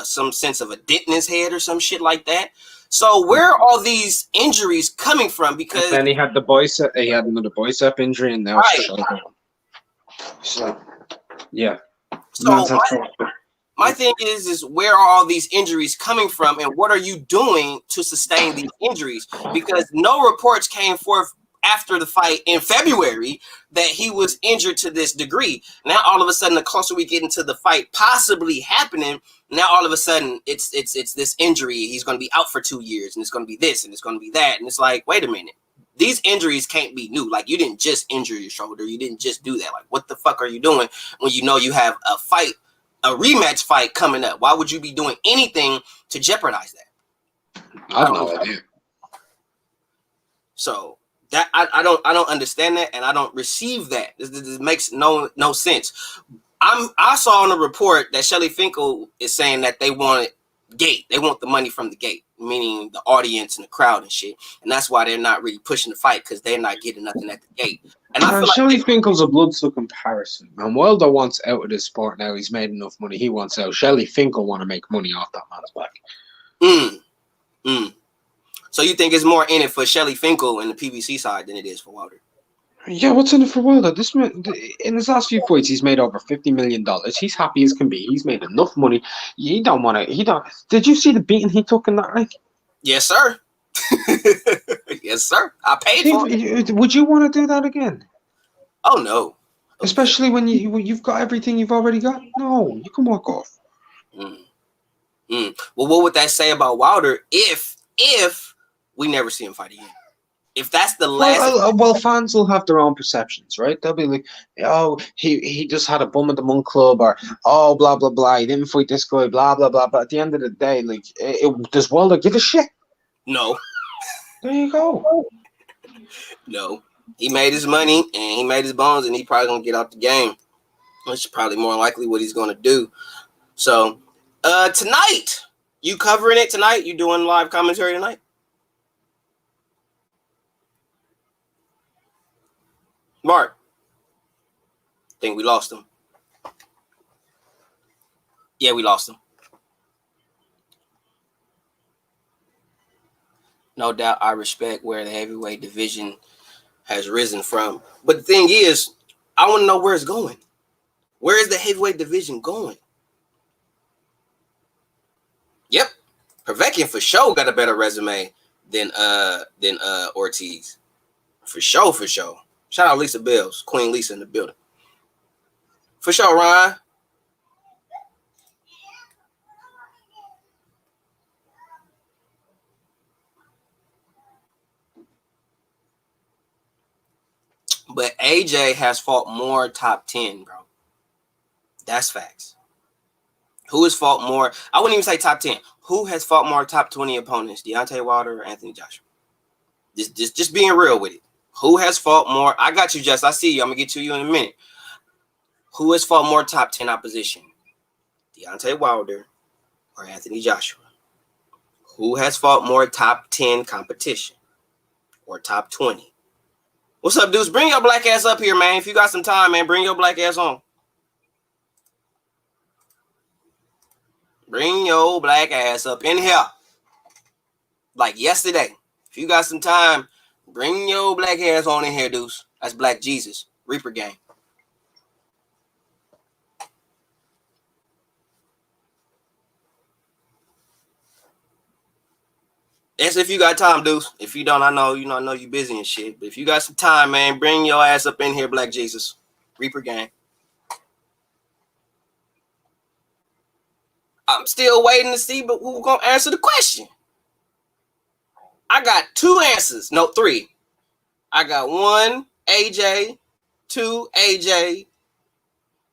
some sense of a dent in his head or some shit like that. So where are all these injuries coming from? Because and then he had another bicep injury, and now it's shoulder. So yeah. So my thing is where are all these injuries coming from, and what are you doing to sustain these injuries? Because no reports came forth after the fight in February that he was injured to this degree. Now all of a sudden, the closer we get into the fight possibly happening, now all of a sudden it's this injury. He's going to be out for 2 years, and it's going to be this, and it's going to be that, and it's like, wait a minute, these injuries can't be new. Like, you didn't just injure your shoulder, you didn't just do that. Like, what the fuck are you doing when you know you have a rematch fight coming up? Why would you be doing anything to jeopardize that? I have no idea. So that I don't understand that, and I don't receive that. This makes no sense. I saw on a report that Shelly Finkel is saying that they want gate. They want the money from the gate, meaning the audience and the crowd and shit. And that's why they're not really pushing the fight, because they're not getting nothing at the gate. And I feel Shelly Finkel's a bloodsuck comparison. And Wilder wants out of this sport now. He's made enough money. He wants out. Shelly Finkel want to make money off that man's back. So you think it's more in it for Shelly Finkel and the PBC side than it is for Wilder? Yeah, what's in it for Wilder? This man, in his last few fights, he's made over $50 million. He's happy as can be. He's made enough money. He don't want to. He don't. Did you see the beating he took in that ring? Yes, sir. Yes, sir. I paid for it. Would you want to do that again? Oh no. Especially when you've got everything you've already got. No, you can walk off. Well, what would that say about Wilder if we never see him fight again? If that's the last... Well, fans will have their own perceptions, right? They'll be like, oh, he just had a bum at the month club, or, oh, blah, blah, blah, he didn't fight this guy, blah, blah, blah. But at the end of the day, like, does Wilder give a shit? No. There you go. No. He made his money and he made his bones, and he probably gonna get out the game. Which is probably more likely what he's gonna do. So tonight, you covering it tonight? You doing live commentary tonight? Mark. Think we lost him. Yeah, we lost him. No doubt I respect where the heavyweight division has risen from. But the thing is, I want to know where it's going. Where is the heavyweight division going? Yep. Povetkin for sure got a better resume than Ortiz. For sure. Shout out Lisa Bills, Queen Lisa in the building. For sure, Ryan. But AJ has fought more top 10, bro. That's facts. Who has fought more? I wouldn't even say top 10. Who has fought more top 20 opponents? Deontay Wilder or Anthony Joshua? Just being real with it. Who has fought more? I got you, Jess. I see you. I'm going to get to you in a minute. Who has fought more top 10 opposition? Deontay Wilder or Anthony Joshua? Who has fought more top 10 competition or top 20? What's up, dudes? Bring your black ass up here, man. If you got some time, man, bring your black ass on. Bring your black ass up in here. Like yesterday. If you got some time, bring your black ass on in here, dudes. That's Black Jesus. Reaper gang. That's if you got time, dudes. If you don't, I know you busy and shit. But if you got some time, man, bring your ass up in here, Black Jesus. Reaper gang. I'm still waiting to see, but who's gonna answer the question? I got 2 answers. No, 3. I got 1 AJ, 2 AJ,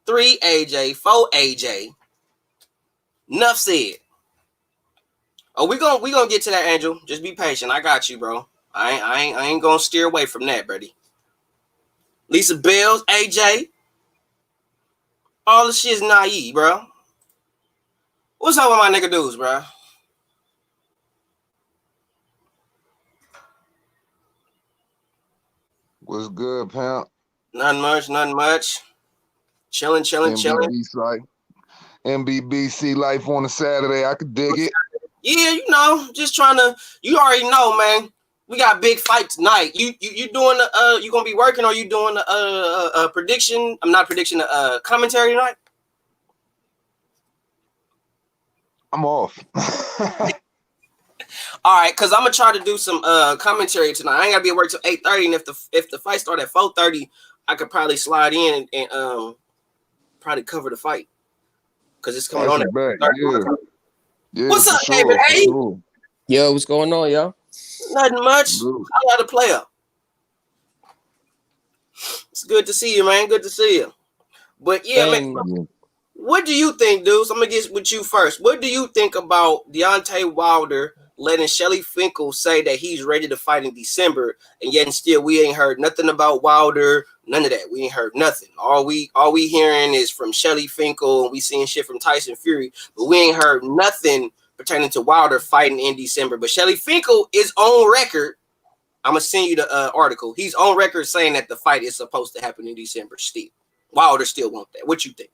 3 AJ, 4 AJ. Enough said. Oh, we gonna get to that, Angel. Just be patient. I got you, bro. I ain't gonna steer away from that, buddy. Lisa Bells, AJ. All the shit's naive, bro. What's up with my nigga dudes, bro? What's good, pimp? Nothing much. Chilling. MBBC life on a Saturday. I could dig it. Yeah, just trying to. You already know, man. We got a big fight tonight. You doing the you gonna be working, or you doing the prediction? I'm not prediction. Commentary tonight. I'm off. All right, because I'm gonna try to do some commentary tonight. I ain't gotta be at work till 8:30, and if the fight start at 4:30, I could probably slide in and probably cover the fight because it's coming on. Yeah. What's up, David? Hey, yo, what's going on, y'all? Nothing much. I got a player. It's good to see you, man. Good to see you. But yeah, man. What do you think, dudes? I'm gonna get with you first. What do you think about Deontay Wilder letting Shelly Finkel say that he's ready to fight in December, and yet and still we ain't heard nothing about Wilder? None of that. We ain't heard nothing. All we hearing is from Shelly Finkel, and we seeing shit from Tyson Fury, but we ain't heard nothing pertaining to Wilder fighting in December. But Shelly Finkel is on record. I'm gonna send you the article. He's on record saying that the fight is supposed to happen in December. Still, Wilder still want that. What you think?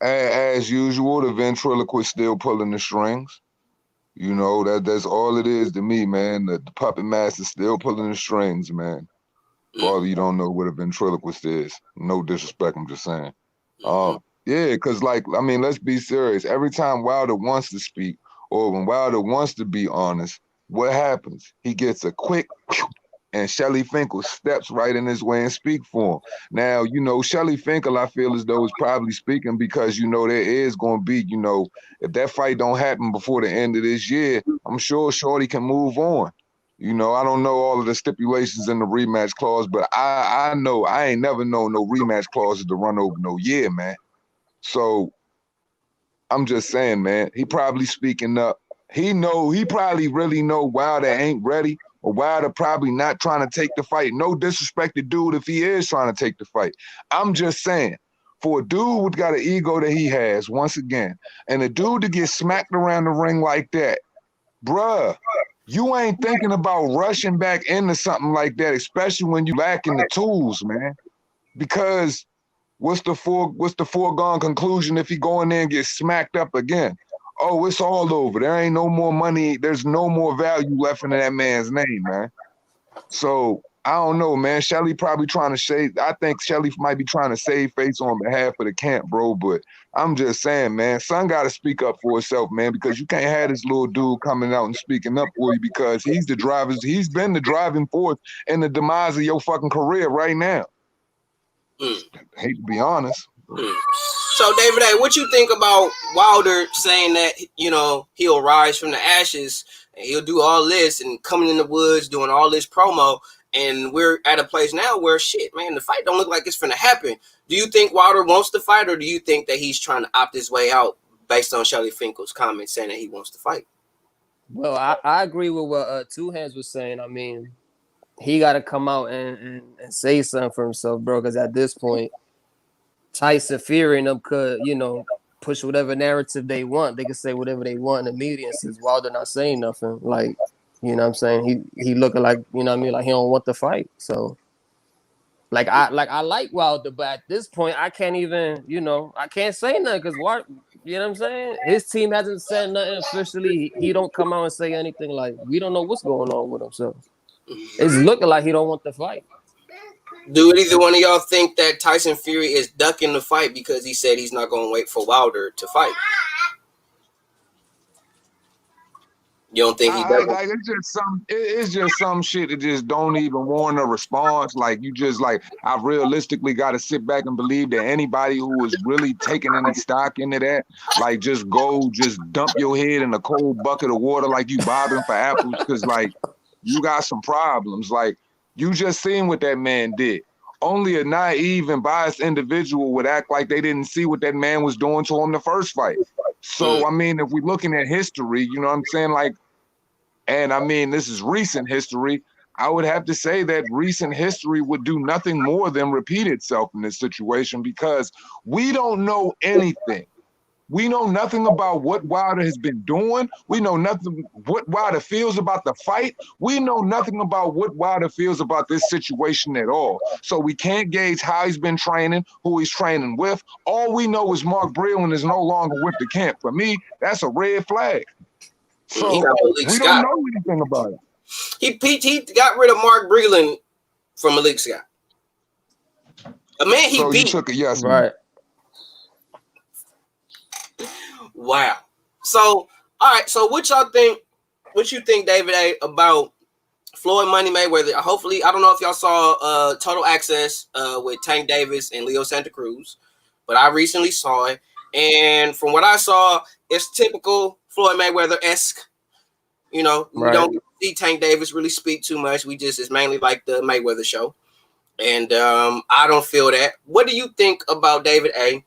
As usual, the ventriloquist still pulling the strings. You know, that's all it is to me, man. The puppet master still pulling the strings, man. Father, you don't know what a ventriloquist is. No disrespect, I'm just saying. Yeah, because let's be serious. Every time Wilder wants to speak, or when Wilder wants to be honest, what happens? He gets a quick, and Shelly Finkel steps right in his way and speak for him. Now, Shelly Finkel, I feel as though is probably speaking because, there is going to be, if that fight don't happen before the end of this year, I'm sure Shorty can move on. I don't know all of the stipulations in the rematch clause, but I know I ain't never known no rematch clauses to run over no year, man. So I'm just saying, man, he probably speaking up. he probably really know Wilder ain't ready, or Wilder probably not trying to take the fight. No disrespect to dude if he is trying to take the fight. I'm just saying, for a dude who's got an ego that he has, once again, and a dude to get smacked around the ring like that, bruh, you ain't thinking about rushing back into something like that, especially when you lacking the tools, man. Because what's the foregone conclusion if he go in there and get smacked up again? Oh, it's all over. There ain't no more money. There's no more value left in that man's name, man. So I don't know, man. Shelly probably trying to shave. I think Shelly might be trying to save face on behalf of the camp, bro. But I'm just saying, man, son got to speak up for himself, man, because you can't have this little dude coming out and speaking up for you, because he's been the driving force in the demise of your fucking career right now. Mm. Hate to be honest. So, David A., what you think about Wilder saying that, you know, he'll rise from the ashes and he'll do all this and coming in the woods, doing all this promo, and we're at a place now where, shit, man, the fight don't look like it's finna happen. Do you think Wilder wants to fight, or do you think that he's trying to opt his way out based on Shelly Finkel's comments saying that he wants to fight? Well, I agree with what Two Hands was saying. I mean, he got to come out and say something for himself, bro, because at this point, Tyson Fury and them could, you know, push whatever narrative they want. They could say whatever they want in the media, and since Wilder not saying nothing, like, you know what I'm saying? He looking like, you know what I mean, like he don't want to fight. So I like Wilder, but at this point I can't even, you know, I can't say nothing because what, you know what I'm saying? His team hasn't said nothing officially. He don't come out and say anything. Like, we don't know what's going on with him. So it's looking like he don't want to fight. Do either one of y'all think that Tyson Fury is ducking the fight because he said he's not going to wait for Wilder to fight? You don't think he does? Like, it's just some shit that just don't even warrant a response. Like, you just, like, I realistically got to sit back and believe that anybody who is really taking any stock into that, like, just dump your head in a cold bucket of water like you bobbing for apples, because, like, you got some problems. Like, you just seen what that man did. Only a naive and biased individual would act like they didn't see what that man was doing to him the first fight. So, I mean, if we're looking at history, you know what I'm saying? Like, and I mean, this is recent history. I would have to say that recent history would do nothing more than repeat itself in this situation, because we don't know anything. We know nothing about what Wilder has been doing. We know nothing what Wilder feels about the fight. We know nothing about what Wilder feels about this situation at all. So we can't gauge how he's been training, who he's training with. All we know is Mark Breland is no longer with the camp. For me, that's a red flag. So we don't know anything about it. He got rid of Mark Breland from Malik Scott. A man he beat. You took a yes, right? Wow. So, all right. So, what y'all think? What you think, David A., about Floyd Money Mayweather? Hopefully, I don't know if y'all saw Total Access with Tank Davis and Leo Santa Cruz, but I recently saw it, and from what I saw, it's typical Floyd Mayweather-esque. You know, we don't see Tank Davis really speak too much. It's mainly like the Mayweather show, and I don't feel that. What do you think about, David A.,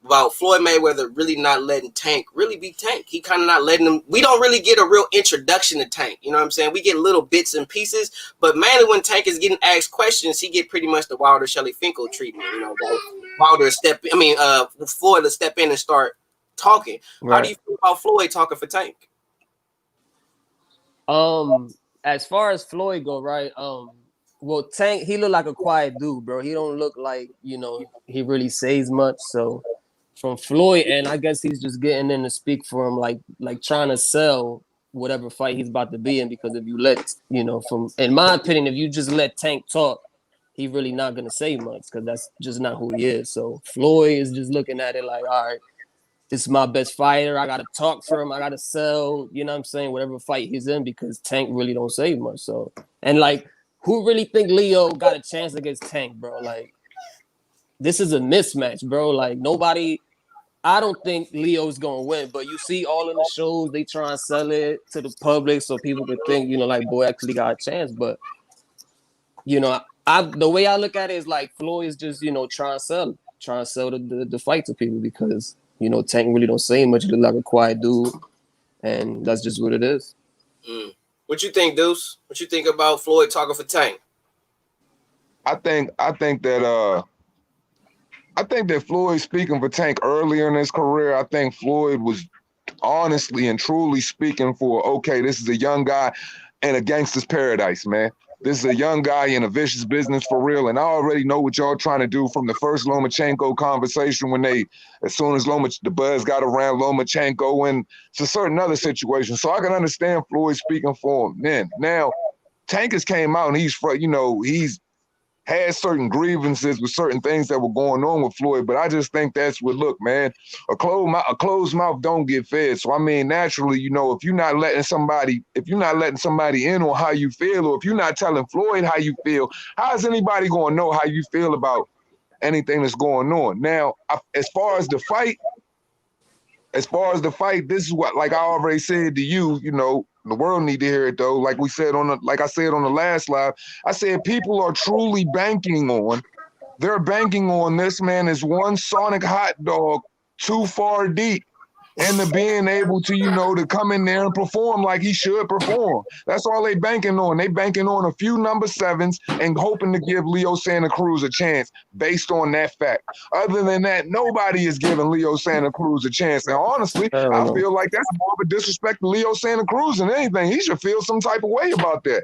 about Floyd Mayweather really not letting Tank really be Tank? He kind of not letting him. We don't really get a real introduction to Tank. You know what I'm saying? We get little bits and pieces, but mainly when Tank is getting asked questions, he get pretty much the Wilder Shelly Finkel treatment. You know, Wilder Floyd to step in and start talking. Right. How do you feel about Floyd talking for Tank? As far as Floyd go, right? Well, Tank, he look like a quiet dude, bro. He don't look like, you know, he really says much. So from Floyd, and I guess he's just getting in to speak for him, like trying to sell whatever fight he's about to be in. Because if you let, you know, in my opinion, if you just let Tank talk, he really not gonna say much, because that's just not who he is. So Floyd is just looking at it like, all right, this is my best fighter. I gotta talk for him. I gotta sell, you know what I'm saying, whatever fight he's in, because Tank really don't say much. So, and like, who really think Leo got a chance against Tank, bro? Like, this is a mismatch, bro. Like, nobody, I don't think Leo's gonna win, but you see all in the shows, they try and sell it to the public so people can think, you know, like, boy actually got a chance. But, you know, the way I look at it is like Floyd is just, you know, trying to sell the fight to people, because, you know, Tank really don't say much. He look like a quiet dude. and that's just what it is. What you think, Deuce? What you think about Floyd talking for Tank? I think that Floyd speaking for Tank earlier in his career, I think Floyd was honestly and truly speaking for, okay, this is a young guy in a gangster's paradise, man. This is a young guy in a vicious business for real, and I already know what y'all trying to do from the first Lomachenko conversation when as soon as the buzz got around Lomachenko and to certain other situations. So I can understand Floyd speaking for him then. Now, Tank has came out and he's had certain grievances with certain things that were going on with Floyd, but I just think that's what, look, man, a closed mouth don't get fed. So I mean, naturally, if you're not letting somebody in on how you feel, or if you're not telling Floyd how you feel, how is anybody going to know how you feel about anything that's going on? Now, as far as the fight, this is what, like I already said to you, the world need to hear it though. Like I said on the last live, I said people are truly banking on this man is one Sonic hot dog too far deep. And to being able to, to come in there and perform like he should perform. That's all they banking on. They banking on a few number sevens and hoping to give Leo Santa Cruz a chance based on that fact. Other than that, nobody is giving Leo Santa Cruz a chance. And honestly, I feel like that's more of a disrespect to Leo Santa Cruz than anything. He should feel some type of way about that.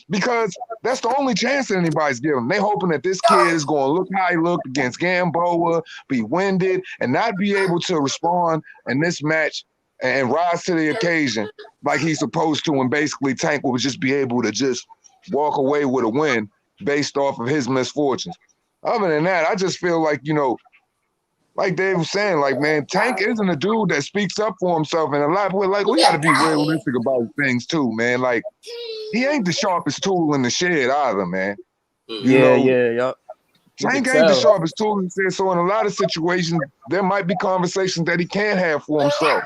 Because that's the only chance that anybody's giving. They hoping that this kid is going to look how he looked against Gamboa, be winded, and not be able to respond in this match and rise to the occasion like he's supposed to, and basically Tank will just be able to just walk away with a win based off of his misfortunes. Other than that, I just feel like, like Dave was saying, like, man, Tank isn't a dude that speaks up for himself, and a lot of people, like, we got to be realistic about things too, man. Like, he ain't the sharpest tool in the shed either, man. Yeah. Tank ain't the sharpest tool in the shed, so in a lot of situations, there might be conversations that he can't have for himself.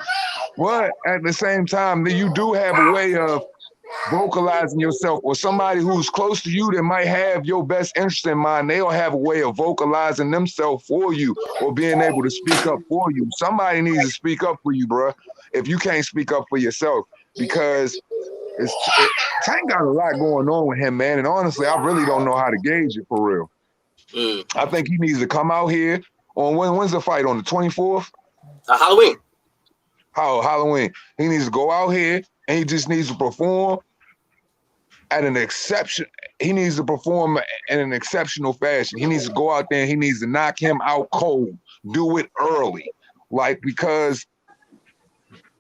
But at the same time, you do have a way of vocalizing yourself, or somebody who's close to you that might have your best interest in mind, they'll have a way of vocalizing themselves for you or being able to speak up for you. Somebody needs to speak up for you, bro, if you can't speak up for yourself, because Tank got a lot going on with him, man, and honestly, I really don't know how to gauge it for real. I think he needs to come out here on when's the fight? On the 24th? Halloween. Halloween. He needs to go out here and he just needs to perform at an exception. He needs to perform in an exceptional fashion. He needs to go out there and he needs to knock him out cold. Do it early. Because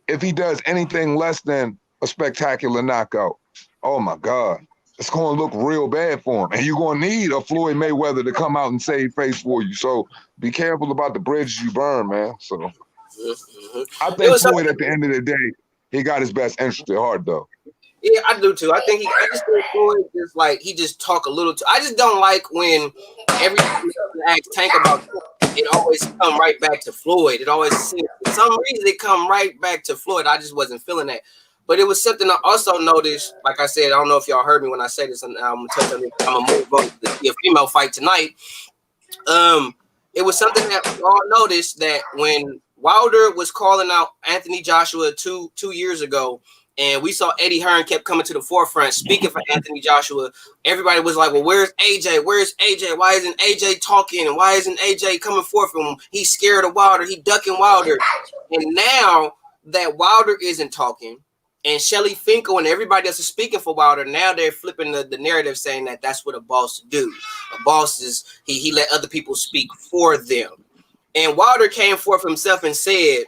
if he does anything less than a spectacular knockout, oh my God, it's going to look real bad for him. And you're going to need a Floyd Mayweather to come out and save face for you. So be careful about the bridges you burn, man. So I think Floyd, at the end of the day, he got his best interest at heart, though. Yeah, I do too. I just think Floyd he just talk a little too. I just don't like when every time I ask Tank about it always come right back to Floyd. It always seems, for some reason it come right back to Floyd. I just wasn't feeling that. But it was something I also noticed, like I said, I don't know if y'all heard me when I say this, and I'm going to touch on it. I'm going to move on to the female fight tonight. It was something that we all noticed, that when Wilder was calling out Anthony Joshua two years ago, and we saw Eddie Hearn kept coming to the forefront speaking for Anthony Joshua, everybody was like, well, where's AJ? Where's AJ? Why isn't AJ talking? And why isn't AJ coming forth from him? He's scared of Wilder. He's ducking Wilder. And now that Wilder isn't talking, and Shelly Finkel and everybody else is speaking for Wilder, now they're flipping the narrative, saying that that's what a boss do. A boss is he let other people speak for them. And Wilder came forth himself and said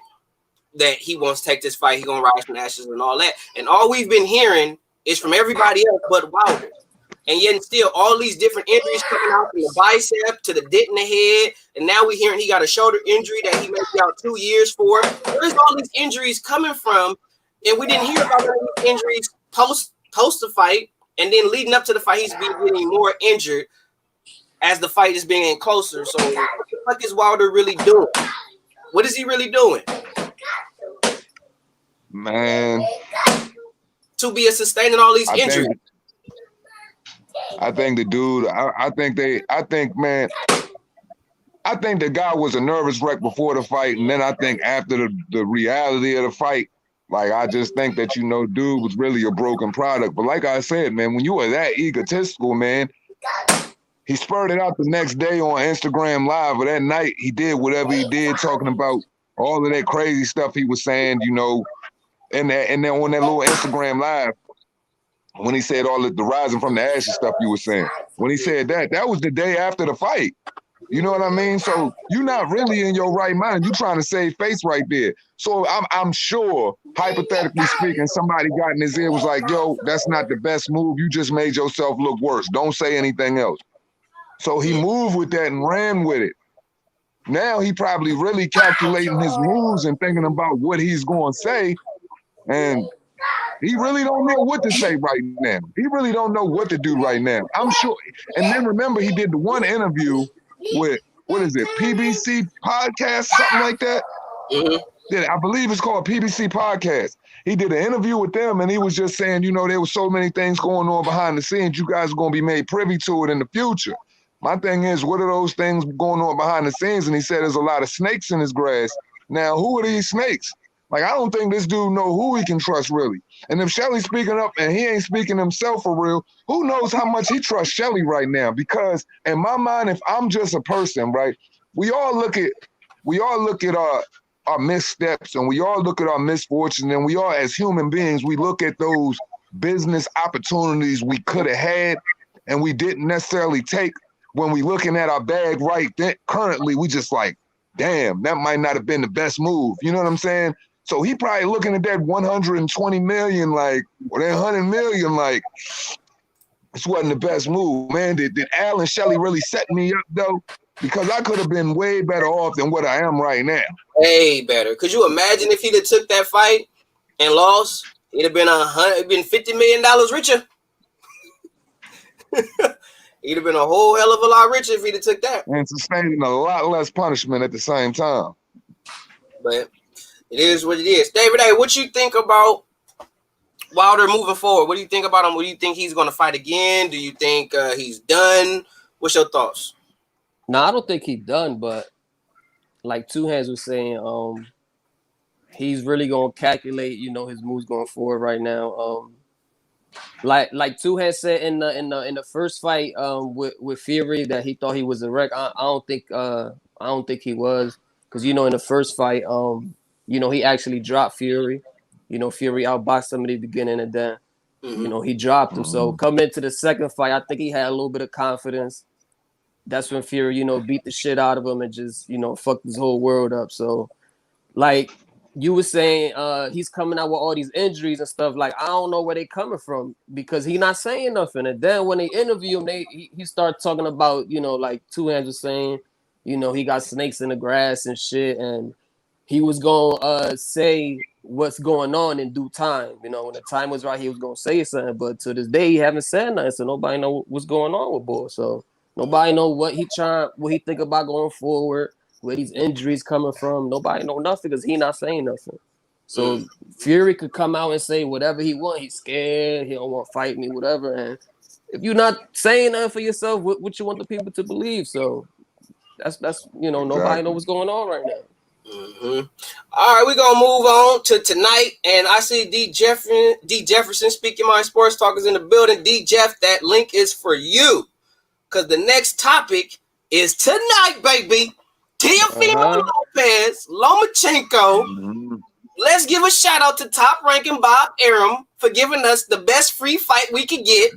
that he wants to take this fight. He's going to rise from the ashes and all that. And all we've been hearing is from everybody else but Wilder. And yet still all these different injuries coming out from the bicep to the dent in the head. And now we're hearing he got a shoulder injury that he may be out 2 years for. Where's all these injuries coming from? And we didn't hear about these injuries post the fight, and then leading up to the fight, he's been getting more injured as the fight is being closer. So what the fuck is Wilder really doing? What is he really doing? Man, to be sustaining all these injuries. I think the dude, I think the guy was a nervous wreck before the fight, and then I think after the reality of the fight, Like, I just think that, dude was really a broken product. But like I said, man, when you are that egotistical, man, he spurred it out the next day on Instagram Live, or that night he did whatever he did, talking about all of that crazy stuff he was saying, and then on that little Instagram Live, when he said all the rising from the ashes stuff you were saying, when he said that was the day after the fight. You know what I mean? So you're not really in your right mind. You're trying to save face right there. So I'm sure, hypothetically speaking, somebody got in his ear, was like, yo, that's not the best move. You just made yourself look worse. Don't say anything else. So he moved with that and ran with it. Now he probably really calculating his moves and thinking about what he's going to say. And he really don't know what to say right now. He really don't know what to do right now. I'm sure. And then remember, he did the one interview with, what is it, PBC Podcast, something like that? Mm-hmm. I believe it's called PBC Podcast. He did an interview with them, and he was just saying, there was so many things going on behind the scenes. You guys are going to be made privy to it in the future. My thing is, what are those things going on behind the scenes? And he said there's a lot of snakes in his grass. Now, who are these snakes? Like, I don't think this dude know who he can trust, really. And if Shelly's speaking up and he ain't speaking himself for real, who knows how much he trusts Shelly right now? Because in my mind, if I'm just a person, right, we all look at our missteps, and we all look at our misfortune, and we all, as human beings, we look at those business opportunities we could have had and we didn't necessarily take. When we looking at our bag right then, currently, we just like, damn, that might not have been the best move. You know what I'm saying? So he probably looking at that 120 million, like, or that 100 million, like, this wasn't the best move, man. Did Al and Shelly really set me up, though? Because I could have been way better off than what I am right now. Way better. Could you imagine if he'd have took that fight and lost? He'd have been $50 million richer. He'd have been a whole hell of a lot richer if he'd have took that. And sustaining a lot less punishment at the same time. But it is what it is. David A., what you think about Wilder moving forward? What do you think about him? What do you think he's going to fight again? Do you think he's done? What's your thoughts? No, I don't think he's done, but like Two Hands was saying, he's really going to calculate, his moves going forward right now. Like Two Hands said in the first fight with Fury that he thought he was a wreck. I don't think he was, because in the first fight he actually dropped Fury. Fury outboxed him in the beginning, and then he dropped him. So coming into the second fight, I think he had a little bit of confidence. That's when Fury beat the shit out of him and just fucked his whole world up. So like you were saying, he's coming out with all these injuries and stuff. Like, I don't know where they coming from, because he not saying nothing. And then when they interview him, he started talking about, like Two Hands was saying, he got snakes in the grass and shit. And he was going to say what's going on in due time. When the time was right, he was going to say something. But to this day, he haven't said nothing. So nobody know what's going on with Bull. So nobody know what he think about going forward, where these injuries coming from. Nobody know nothing, because he not saying nothing. So Fury could come out and say whatever he want. He's scared. He don't want to fight me, whatever. And if you're not saying that for yourself, what you want the people to believe? So that's nobody know what's going on right now. Mm-hmm. All right, we're gonna move on to tonight, and I see D Jefferson, Speaking My Sports Talk, is in the building. D Jeff, that link is for you, because the next topic is tonight, baby. Teofimo Lopez, Lomachenko. Mm-hmm. Let's give a shout out to Top Ranking Bob Arum for giving us the best free fight we could get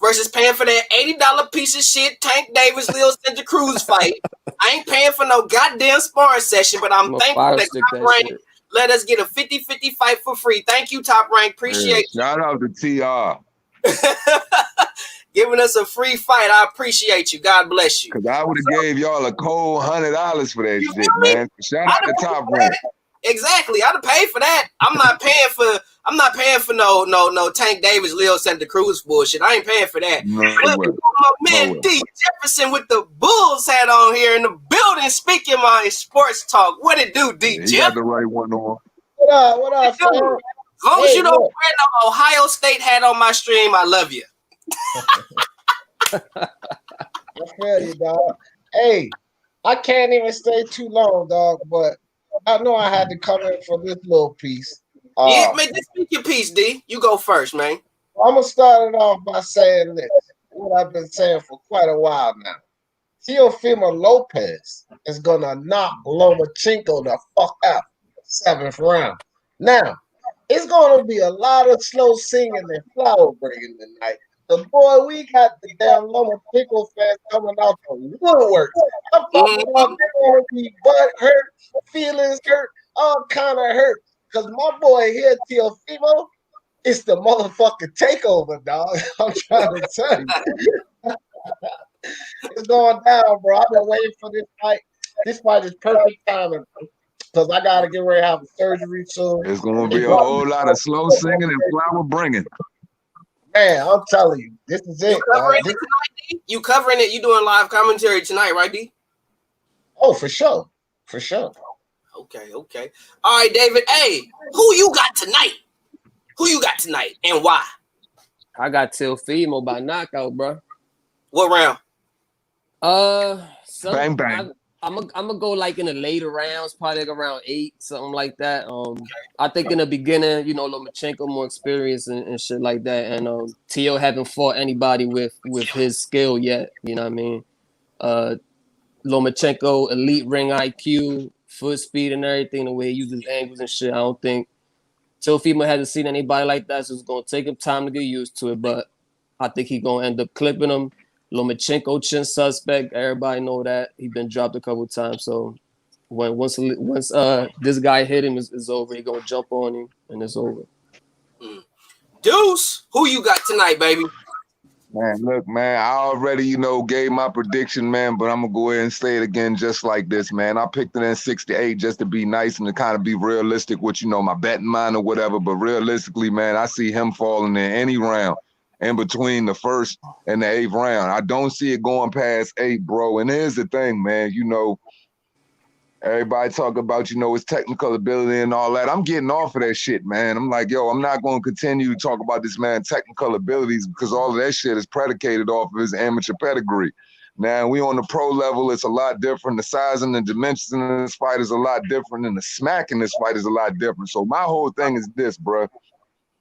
versus paying for that $80 piece of shit Tank Davis, Leo Santa Cruz fight. I ain't paying for no goddamn sparring session, but I'm thankful that Top Rank let us get a 50-50 fight for free. Thank you, Top Rank. Appreciate you. Shout out to TR. Giving us a free fight. I appreciate you. God bless you. Because I would have gave y'all a cold $100 for that shit, man. Shout out to Top Rank. Exactly. I'd have paid for that. I'm not paying for no Tank Davis, Leo Santa Cruz bullshit. I ain't paying for that. My man D Jefferson with the Bulls hat on here in the building, Speaking My Sports Talk. What it do, D Jeff? You got the right one on. What up, As long as you don't wear no Ohio State hat on my stream, I love you. I feel you, dog. Hey, I can't even stay too long, dog, but I know I had to come in for this little piece. Yeah, man, just speak your piece, D. You go first, man. I'm gonna start it off by saying this. What I've been saying for quite a while now. Teofimo Lopez is gonna knock Lomachenko the fuck out 7th round. Now, it's gonna be a lot of slow singing and flower bringing tonight. The boy, we got the damn Lomachenko fans coming out the woodwork. I'm talking about they're gonna be butt hurt, feelings hurt, all kind of hurt. Cause my boy here, Teofimo, it's the motherfucking takeover, dog. I'm trying to tell you. It's going down, bro. I've been waiting for this fight. This fight is perfect timing because I gotta get ready to have a surgery soon. It's gonna be a whole lot of slow singing and flower bringing. Man, I'm telling you, this is it. You covering it tonight, D? You covering it? You doing live commentary tonight, right, D? Oh, for sure. For sure. Okay. All right, David. Hey, who you got tonight? Who you got tonight and why? I got Teofimo by knockout, bro. What round? Bang bang. I'm gonna go like in the later rounds, probably like around 8, something like that. I think in the beginning, Lomachenko more experience and shit like that, and Teo haven't fought anybody with his skill yet. You know what I mean? Lomachenko elite ring IQ, foot speed, and everything. The way he uses angles and shit. I don't think Teofimo hasn't seen anybody like that, so it's gonna take him time to get used to it. But I think he's gonna end up clipping him. Lomachenko chin suspect. Everybody know that he's been dropped a couple times. So once this guy hit him, it's over. He gonna jump on him and it's over. Deuce, who you got tonight, baby? Man, look, man, I already, gave my prediction, man, but I'm gonna go ahead and say it again just like this, man. I picked it in 6-8 just to be nice and to kind of be realistic with, my betting mind or whatever. But realistically, man, I see him falling in any round in between the 1st and the 8th round. I don't see it going past 8, bro. And here's the thing, man, everybody talk about, his technical ability and all that. I'm getting off of that shit, man. I'm like, yo, I'm not going to continue to talk about this man's technical abilities because all of that shit is predicated off of his amateur pedigree. Now, we on the pro level, it's a lot different. The size and the dimensions in this fight is a lot different, and the smack in this fight is a lot different. So my whole thing is this, bro.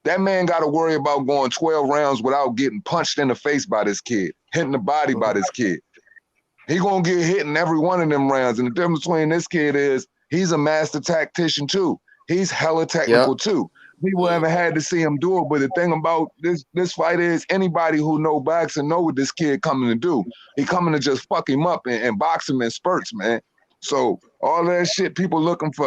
That man got to worry about going 12 rounds without getting punched in the face by this kid, hitting the body by this kid. He gonna get hit in every one of them rounds. And the difference between this kid is he's a master tactician too. He's hella technical too. People haven't had to see him do it, but the thing about this fight is anybody who know boxing know what this kid coming to do. He coming to just fuck him up and box him in spurts, man. So all that shit people looking for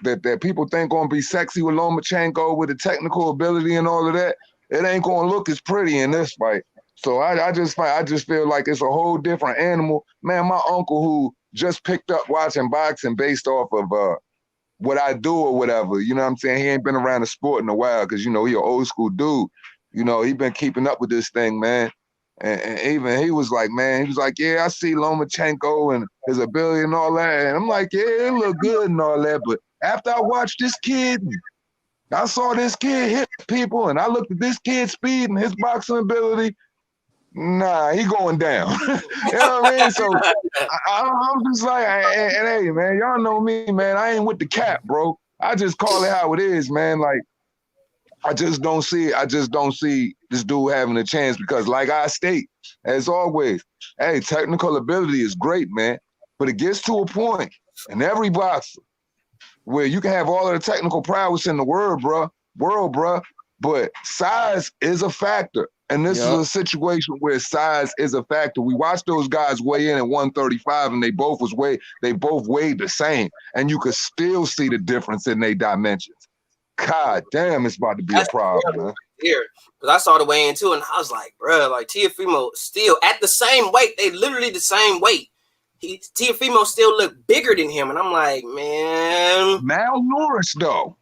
that people think gonna be sexy with Lomachenko with the technical ability and all of that, it ain't gonna look as pretty in this fight. So I just feel like it's a whole different animal. Man, my uncle who just picked up watching boxing based off of what I do or whatever, you know what I'm saying? He ain't been around the sport in a while because, he an old school dude. He been keeping up with this thing, man. And even he was like, yeah, I see Lomachenko and his ability and all that. And I'm like, yeah, it look good and all that. But after I watched this kid, I saw this kid hit people and I looked at this kid's speed and his boxing ability. Nah, he going down. You know what I mean? So I'm just like, and hey, man, y'all know me, man. I ain't with the cap, bro. I just call it how it is, man. Like, I just don't see this dude having a chance because, like I state, as always, hey, technical ability is great, man. But it gets to a point in every boxer where you can have all of the technical prowess in the world, bro. But size is a factor. And this is a situation where size is a factor. We watched those guys weigh in at 135 and they both weighed the same. And you could still see the difference in their dimensions. God damn, it's about to be a problem, man. Here, because I saw the weigh in too, and I was like, bro, like Teofimo still at the same weight. They literally the same weight. Teofimo still look bigger than him, and I'm like, man, malnourished though.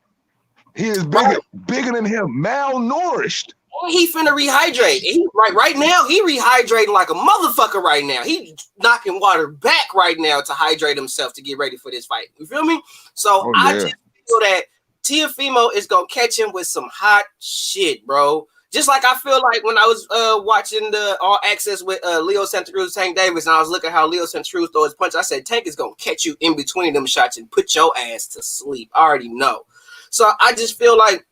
He is bigger than him, malnourished. He finna rehydrate. He right now, he rehydrating like a motherfucker right now. He knocking water back right now to hydrate himself to get ready for this fight. You feel me? So I just feel that Teofimo is gonna catch him with some hot shit, bro. Just like I feel like when I was watching the All Access with Leo Santa Cruz, Tank Davis, and I was looking how Leo Santa Cruz throw his punch. I said, Tank is gonna catch you in between them shots and put your ass to sleep. I already know. So I just feel like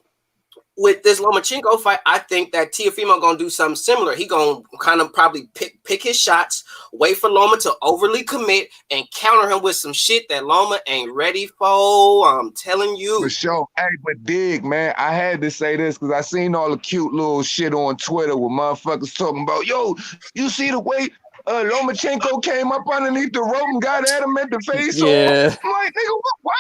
with this Lomachenko fight, I think that Teofimo gonna do something similar. He gonna kind of probably pick his shots, wait for Loma to overly commit, and counter him with some shit that Loma ain't ready for. I'm telling you. For sure. Hey, but dig, man, I had to say this because I seen all the cute little shit on Twitter with motherfuckers talking about, yo, you see the way Lomachenko came up underneath the rope and got at him at the face? Yeah. I'm like, nigga, what?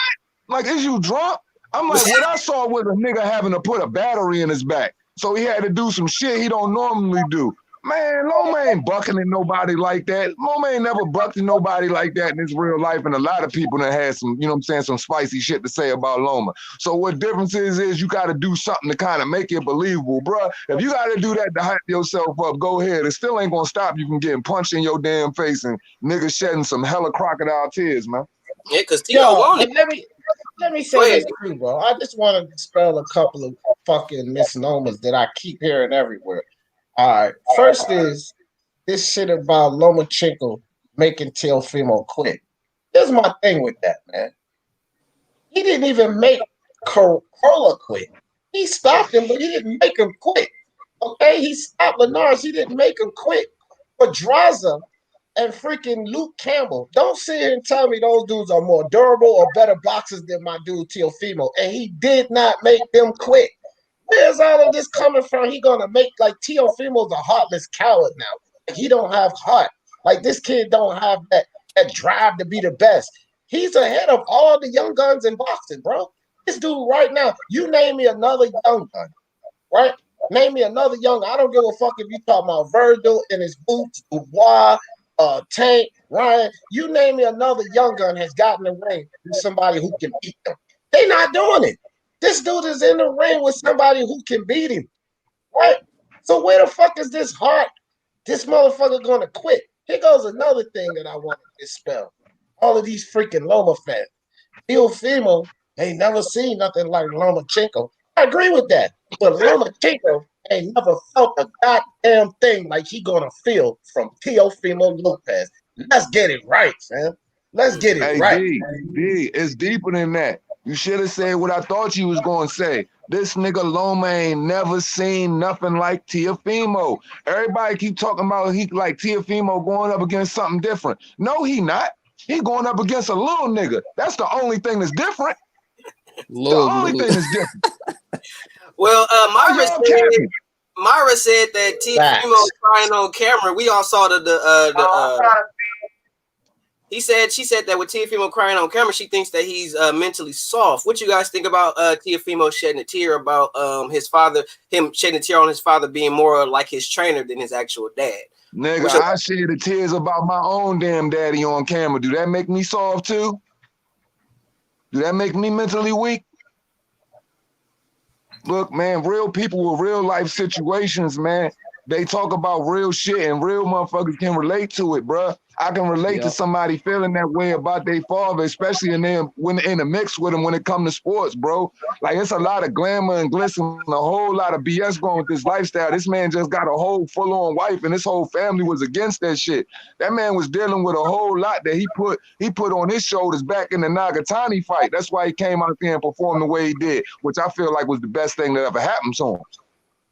Like, is you drunk? I'm like, what I saw was a nigga having to put a battery in his back. So he had to do some shit he don't normally do. Man, Loma ain't bucking at nobody like that. Loma ain't never bucked at nobody like that in his real life. And a lot of people that had some, you know what I'm saying, some spicy shit to say about Loma. So what difference is you got to do something to kind of make it believable, bruh. If you got to do that to hype yourself up, go ahead. It still ain't going to stop you from getting punched in your damn face and niggas shedding some hella crocodile tears, man. Yeah, because Tio won it. Let me say this too, bro. I just want to dispel a couple of fucking misnomers that I keep hearing everywhere. All right. First is this shit about Lomachenko making Teofimo quit. Here's my thing with that, man. He didn't even make Corolla quit. He stopped him, but he didn't make him quit. Okay? He stopped Linares. He didn't make him quit. Pedraza and freaking Luke Campbell. Don't sit here and tell me those dudes are more durable or better boxers than my dude Teofimo. And he did not make them quit. Where's all of this coming from? He gonna make like Teofimo's a heartless coward now. Like, he don't have heart. Like this kid don't have that drive to be the best. He's ahead of all the young guns in boxing, bro. This dude right now, you name me another young gun, right? Name me another young. I don't give a fuck if you talk about Virgil in his boots, Dubois, Tank, Ryan. You name me another young gun has gotten in the ring with somebody who can beat them. They not doing it. This dude is in the ring with somebody who can beat him, right? So where the fuck is this heart? This motherfucker gonna quit. Here goes another thing that I want to dispel. All of these freaking Loma fans. Teofimo ain't never seen nothing like Lomachenko. I agree with that. But Lomachenko ain't never felt a goddamn thing like he gonna feel from Teofimo Lopez. Let's get it right, man. Let's get it right. D, it's deeper than that. You should have said what I thought you was going to say. This nigga Loma ain't never seen nothing like Teofimo. Everybody keep talking about he like Teofimo going up against something different. No, he not. He going up against a little nigga. That's the only thing that's different. The only thing that's different. Well, Myra said that Teofimo crying on camera. We all saw she said that with Teofimo crying on camera, she thinks that he's mentally soft. What you guys think about Teofimo shedding a tear about him shedding a tear on his father being more like his trainer than his actual dad? Nigga, I shed the tears about my own damn daddy on camera. Do that make me soft too? Do that make me mentally weak? Look, man, real people with real life situations, man, they talk about real shit and real motherfuckers can relate to it, bruh. I can relate to somebody feeling that way about their father, especially when in the mix with them when it comes to sports, bro. Like, it's a lot of glamour and glitz and a whole lot of BS going with this lifestyle. This man just got a whole full-on wife, and his whole family was against that shit. That man was dealing with a whole lot that he put on his shoulders back in the Nagatani fight. That's why he came out there and performed the way he did, which I feel like was the best thing that ever happened to him.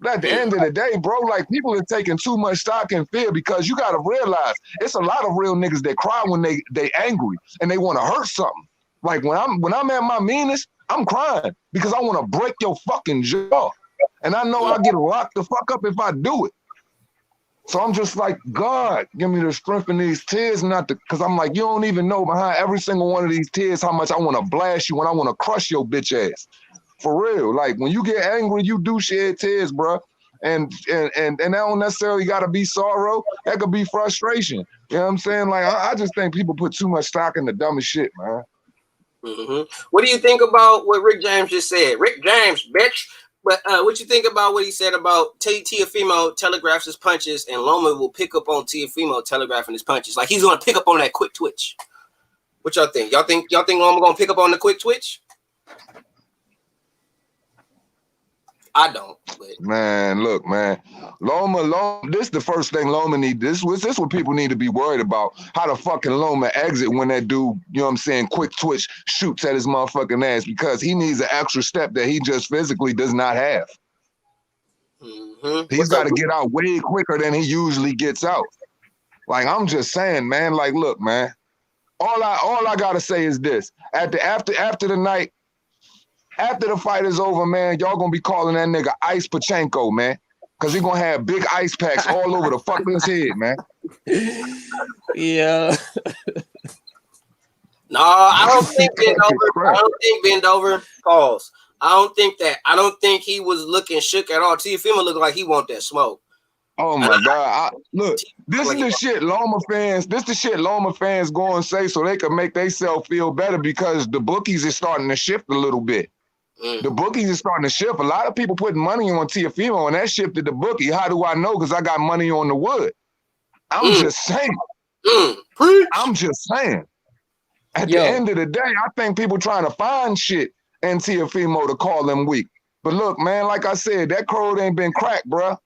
But at the end of the day, bro, like, people are taking too much stock in fear because you got to realize it's a lot of real niggas that cry when they angry and they want to hurt something. Like, when I'm at my meanest, I'm crying because I want to break your fucking jaw. And I know I'll get locked the fuck up if I do it. So I'm just like, God, give me the strength in these tears because I'm like, you don't even know behind every single one of these tears how much I want to blast you and I want to crush your bitch ass. For real, like, when you get angry, you do shed tears, bro. And that don't necessarily got to be sorrow. That could be frustration. You know what I'm saying? Like, I just think people put too much stock in the dumbest shit, man. Mm-hmm. What do you think about what Rick James just said? Rick James, bitch. But what you think about what he said about Teofimo telegraphs his punches and Loma will pick up on Teofimo telegraphing his punches? Like, he's going to pick up on that quick twitch. What y'all think? Y'all think Loma going to pick up on the quick twitch? I don't. But Man, look, man. Loma, this is the first thing Loma need. This what people need to be worried about. How the fucking Loma exit when that dude, you know what I'm saying, quick twitch shoots at his motherfucking ass, because he needs an extra step that he just physically does not have. He's got to get out way quicker than he usually gets out. Like, I'm just saying, man, like, look, man. All I gotta say is this. After the night, after the fight is over, man, y'all gonna be calling that nigga Ice Pachenko, man. Cause he gonna have big ice packs all over the fucking head, man. Yeah. No, I don't think bend over. I don't think bend over. Pause. I don't think that. I don't think he was looking shook at all. Teofimo looked like he want that smoke. Oh my God! Look, this is the shit Loma fans. This the shit Loma fans go and say so they can make themselves feel better, because the bookies is starting to shift a little bit. The bookies is starting to shift. A lot of people putting money on Teofimo, and that shifted the bookie. How do I know? Because I got money on the wood. I'm just saying. I'm just saying. At the end of the day, I think people trying to find shit in Teofimo to call them weak. But look, man, like I said, that code ain't been cracked, bruh.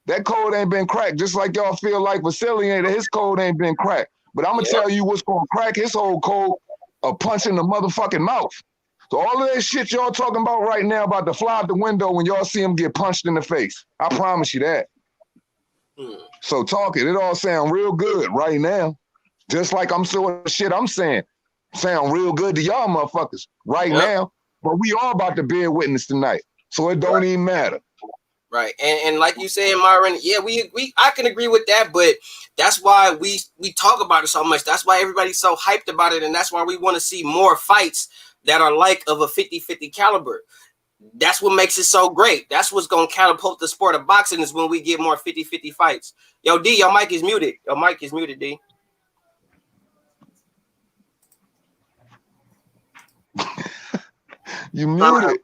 That code ain't been cracked. Just like y'all feel like Vasily ain't, his code ain't been cracked. But I'm going to tell you what's going to crack his whole code, a punch in the motherfucking mouth. So all of that shit y'all talking about right now about to fly out the window when y'all see him get punched in the face. I promise you that. So talk it. It all sound real good right now. Just like I'm saying shit I'm saying. Sound real good to y'all motherfuckers right now. But we all about to bear witness tonight. So it don't even matter. Right. And like you said, Myron, yeah, I can agree with that, but that's why we talk about it so much. That's why everybody's so hyped about it, and that's why we want to see more fights that are like of a 50-50 caliber. That's what makes it so great. That's what's going to catapult the sport of boxing, is when we get more 50-50 fights. Yo, D, your mic is muted. Your mic is muted, D. You muted.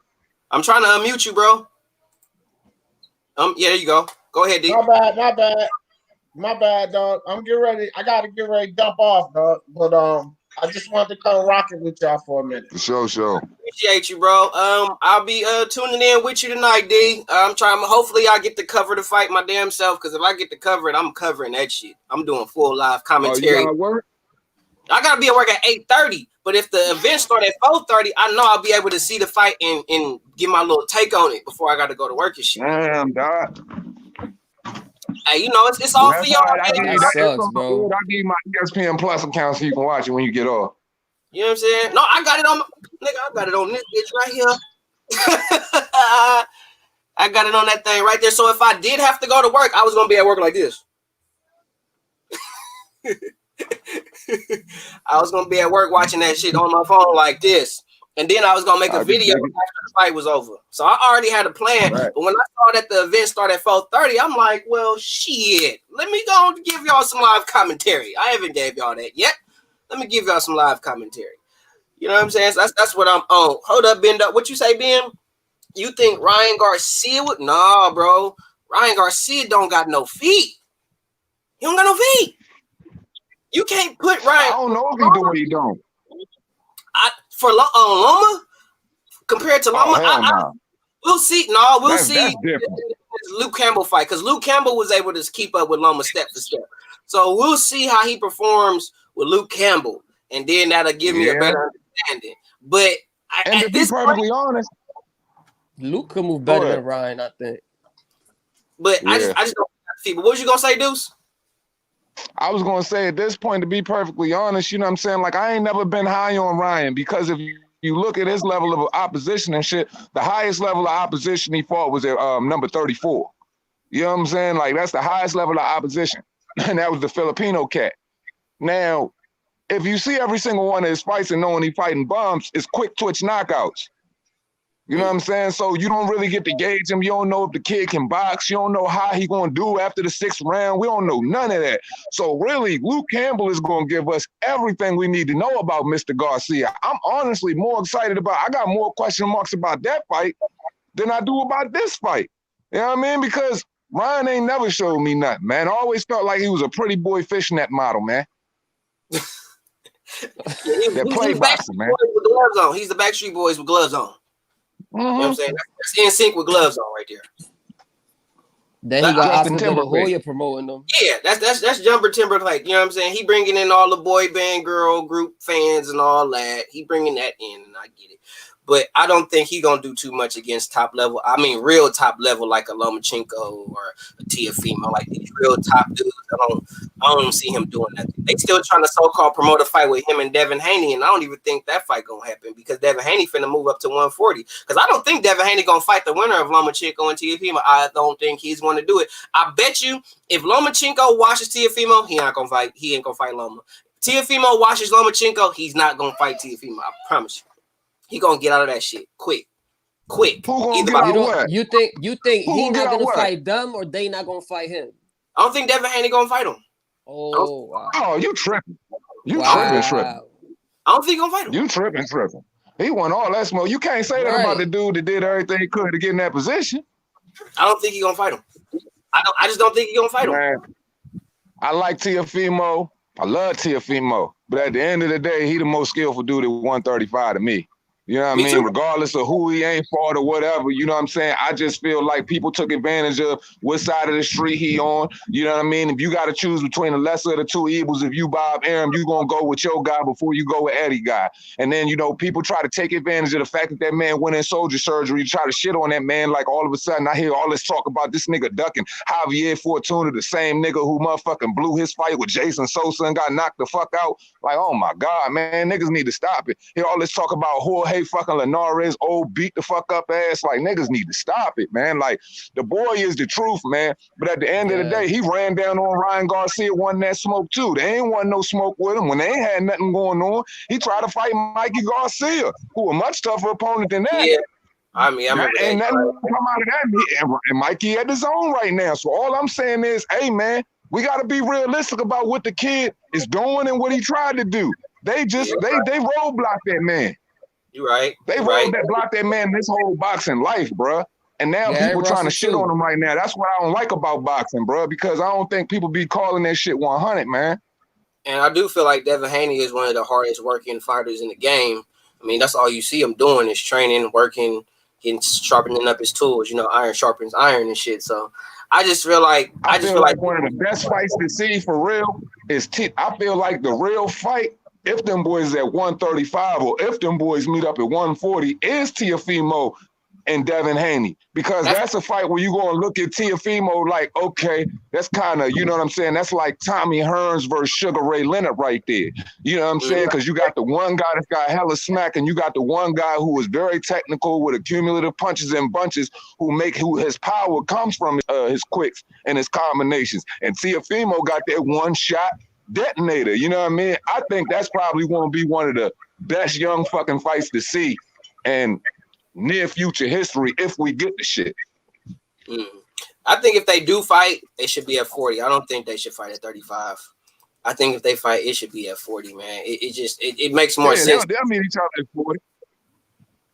I'm trying to unmute you, bro. Yeah, there you go. Go ahead, D. My bad, dog. I'm getting ready. I gotta get ready to dump off, dog. But I just wanted to come rocking with y'all for a minute. Sure. Appreciate you, bro. I'll be tuning in with you tonight, D. I'm trying. Hopefully, I get to cover the fight my damn self. Because if I get to cover it, I'm covering that shit. I'm doing full live commentary. You gotta work? I gotta be at work at 8:30. But if the event start at 4:30, I know I'll be able to see the fight and get my little take on it before I got to go to work and shit. Damn, dog. Hey, you know, it's all for y'all. That sucks, bro. I give you my ESPN Plus account so you can watch it when you get off. You know what I'm saying? No, I got it on I got it on this bitch right here. I got it on that thing right there. So if I did have to go to work, I was gonna be at work like this. I was gonna be at work watching that shit on my phone like this. And then I was gonna make a video after the fight was over. So I already had a plan. Right. But when I saw that the event started at 4:30, I'm like, well, shit. Let me go and give y'all some live commentary. I haven't gave y'all that yet. Let me give y'all some live commentary. You know what I'm saying? So that's what I'm on. Hold up, Ben. What you say, Ben? You think Ryan Garcia would? Nah, bro. Ryan Garcia don't got no feet. He don't got no feet. You can't put Ryan. I don't know if he do or he don't. For Loma, compared to Loma, we'll see. No, we'll see. Luke Campbell fight, because Luke Campbell was able to keep up with Loma step for step. So we'll see how he performs with Luke Campbell, and then that'll give me a better understanding. But to be perfectly honest, Luke could move better than Ryan, I think. But I just don't have feet. But what was you gonna say, Deuce? I was going to say at this point, to be perfectly honest, you know what I'm saying? Like, I ain't never been high on Ryan, because if you look at his level of opposition and shit, the highest level of opposition he fought was at number 34. You know what I'm saying? Like, that's the highest level of opposition. And that was the Filipino cat. Now, if you see every single one of his fights and knowing he fighting bumps, it's quick twitch knockouts. You know what I'm saying? So you don't really get to gauge him. You don't know if the kid can box. You don't know how he going to do after the 6th round. We don't know none of that. So really, Luke Campbell is going to give us everything we need to know about Mr. Garcia. I'm honestly more excited I got more question marks about that fight than I do about this fight. You know what I mean? Because Ryan ain't never showed me nothing, man. I always felt like he was a pretty boy fishnet model, man. That play boxing, man. With gloves on. He's the Backstreet Boys with gloves on. You know what I'm saying? That's in sync with gloves on right there. Then he got Justin Oscar De La Timberlake. Hoya promoting them. Yeah, that's Jumper Timberlake. You know what I'm saying? He bringing in all the boy band girl group fans and all that. He bringing that in, and I get it. But I don't think he gonna do too much against top level. I mean, real top level like a Lomachenko or a Teofimo, like these real top dudes. I don't see him doing that. They still trying to so-called promote a fight with him and Devin Haney, and I don't even think that fight gonna happen because Devin Haney finna move up to 140. Because I don't think Devin Haney gonna fight the winner of Lomachenko and Teofimo. I don't think he's going to do it. I bet you if Lomachenko washes Teofimo, he ain't gonna fight. He ain't gonna fight Loma. Teofimo washes Lomachenko, he's not gonna fight Teofimo. I promise you. He gonna get out of that shit quick. Who gonna get out what? You think Who he not gonna what? fight them or they not gonna fight him? I don't think Devin Haney gonna fight him. Oh, wow. Oh, you tripping. You Wow. tripping. I don't think he gonna fight him. You tripping. He won all that smoke. You can't say that Right. about the dude that did everything he could to get in that position. I don't think he gonna fight him. I just don't think he gonna fight him. Man, I like Teofimo. I love Teofimo. But at the end of the day, he the most skillful dude at 135 to me. You know what I Me mean? too. Regardless of who he ain't fought or whatever, you know what I'm saying? I just feel like people took advantage of what side of the street he on. You know what I mean? If you got to choose between the lesser of the two evils, if you Bob Arum, you going to go with your guy before you go with Eddie guy. And then, you know, people try to take advantage of the fact that that man went in soldier surgery, try to shit on that man. Like all of a sudden, I hear all this talk about this nigga ducking Javier Fortuna, the same nigga who motherfucking blew his fight with Jason Sosa and got knocked the fuck out. Like, oh my God, man, niggas need to stop it. Hear all this talk about Jorge fucking Linares, old beat the fuck up ass. Like, niggas need to stop it, man. Like, the boy is the truth, man. But at the end of the day, he ran down on Ryan Garcia, won that smoke too. There ain't want no smoke with him. When they ain't had nothing going on, he tried to fight Mikey Garcia, who a much tougher opponent than that. Yeah. I mean, I remember That ain't that. nothing come out of that. And Mikey at his own right now. So all I'm saying is, hey, man, we got to be realistic about what the kid is doing and what he tried to do. They just, they roadblocked that man. You right. They blocked that man this whole boxing life, bruh. And now people trying to shit on him right now. That's what I don't like about boxing, bruh, because I don't think people be calling that shit 100, man. And I do feel like Devin Haney is one of the hardest working fighters in the game. I mean, that's all you see him doing is training, working, getting sharpening up his tools. You know, iron sharpens iron and shit. So I just feel like I feel like one of the best fights to see for real is I feel like the real fight, if them boys is at 135 or if them boys meet up at 140, is Teofimo and Devin Haney. Because that's a fight where you go and look at Teofimo like, okay, that's kind of, you know what I'm saying? That's like Tommy Hearns versus Sugar Ray Leonard right there. You know what I'm saying? Because you got the one guy that's got hella smack, and you got the one guy who is very technical with accumulative punches and bunches, who his power comes from his quicks and his combinations. And Teofimo got that one shot detonator. You know what I mean? I think that's probably going to be one of the best young fucking fights to see and near future history if we get the shit. I think if they do fight, they should be at 40. I don't think they should fight at 35. I think if they fight, it should be at 40, man. It makes more sense. They'll meet each other at 40.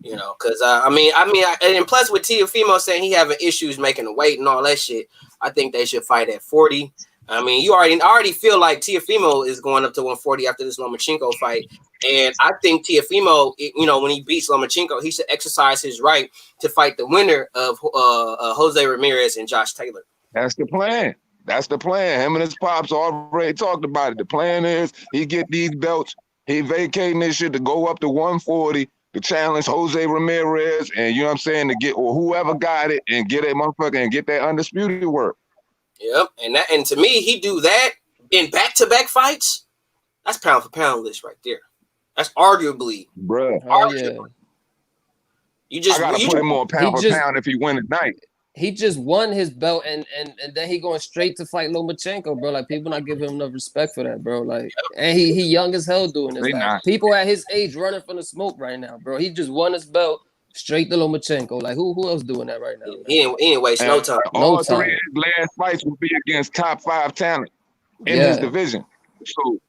You know, because and plus with Teofimo saying he having issues making the weight and all that shit, I think they should fight at 40. I mean, I already feel like Teofimo is going up to 140 after this Lomachenko fight. And I think Teofimo, you know, when he beats Lomachenko, he should exercise his right to fight the winner of Jose Ramirez and Josh Taylor. That's the plan. That's the plan. Him and his pops already talked about it. The plan is he get these belts, he vacating this shit to go up to 140 to challenge Jose Ramirez, and you know what I'm saying, to get, or whoever got it, and get that motherfucker and get that undisputed work. Yep, and to me, he do that in back-to-back fights. That's pound for pound list right there. That's arguably, bruh. Arguably. You just I gotta put him on pound for pound if he win tonight. He just won his belt, and then he going straight to fight Lomachenko, bro. Like, people not giving him enough respect for that, bro. Like, and he young as hell doing this. Like, people at his age running from the smoke right now, bro. He just won his belt. Straight to Lomachenko. Like, who else doing that right now? He ain't waste no time. All three of his last fights will be against top 5 talent in his division. So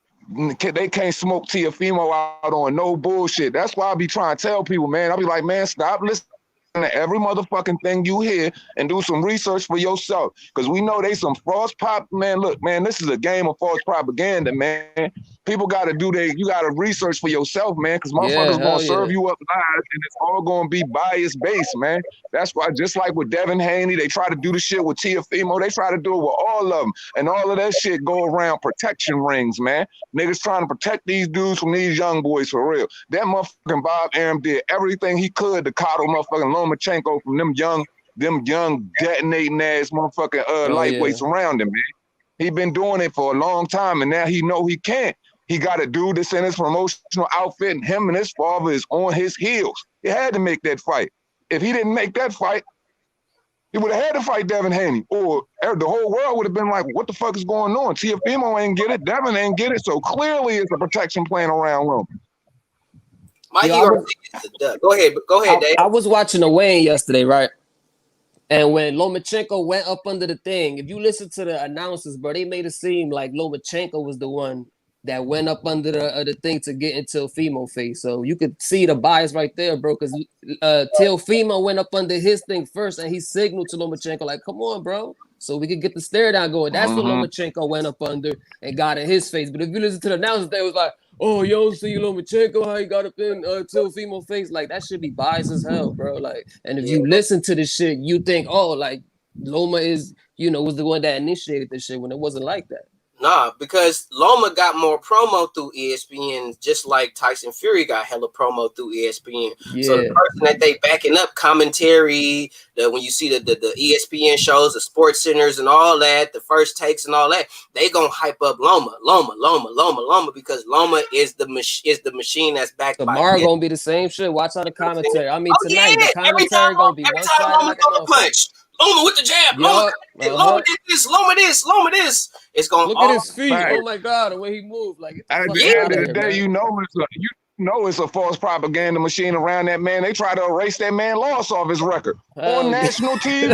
they can't smoke Teofimo out on no bullshit. That's why I be trying to tell people, man. I be like, man, stop listening to every motherfucking thing you hear and do some research for yourself. Because we know they some false man. Look, man, this is a game of false propaganda, man. People got to you got to research for yourself, man, because motherfuckers going to serve you up lies, and it's all going to be bias-based, man. That's why, just like with Devin Haney, they try to do the shit with Teofimo. They try to do it with all of them. And all of that shit go around protection rings, man. Niggas trying to protect these dudes from these young boys for real. That motherfucking Bob Arum did everything he could to coddle motherfucking Lomachenko from them young detonating ass motherfucking lightweights around him, man. He been doing it for a long time, and now he know he can't. He got a dude that's in his promotional outfit, and him and his father is on his heels. He had to make that fight. If he didn't make that fight, he would have had to fight Devin Haney, or the whole world would have been like, what the fuck is going on? Teofimo ain't get it, Devin ain't get it, so clearly it's a protection plan around him. Go ahead, Dave. I was watching the weigh-in yesterday, right? And when Lomachenko went up under the thing, if you listen to the announcers, bro, they made it seem like Lomachenko was the one that went up under the thing to get into Teofimo face. So you could see the bias right there, bro, because Teofimo went up under his thing first, and he signaled to Lomachenko, like, come on, bro, so we could get the stare down going. That's when Lomachenko went up under and got in his face. But if you listen to the announcers, they was like, oh, you don't see Lomachenko, how he got up in Teofimo face. Like, that should be biased as hell, bro. Like, and if you listen to this shit, you think, oh, like, Loma is, was the one that initiated this shit, when it wasn't like that. Nah, because Loma got more promo through ESPN, just like Tyson Fury got hella promo through ESPN. Yeah. So the person that they backing up, commentary, when you see the ESPN shows, the sports centers and all that, the first takes and all that, they gonna hype up Loma, because Loma is the machine that's backed by. Tomorrow gonna be the same shit. Watch out the commentary. I mean, tonight the commentary gonna be one side like a punch. Loma with the jab. Loma did this. Loma this. It's going to look at his feet. Right. Oh my God, the way he moved. Like, at the end of the day, it's a false propaganda machine around that man. They try to erase that man loss off his record on national TV.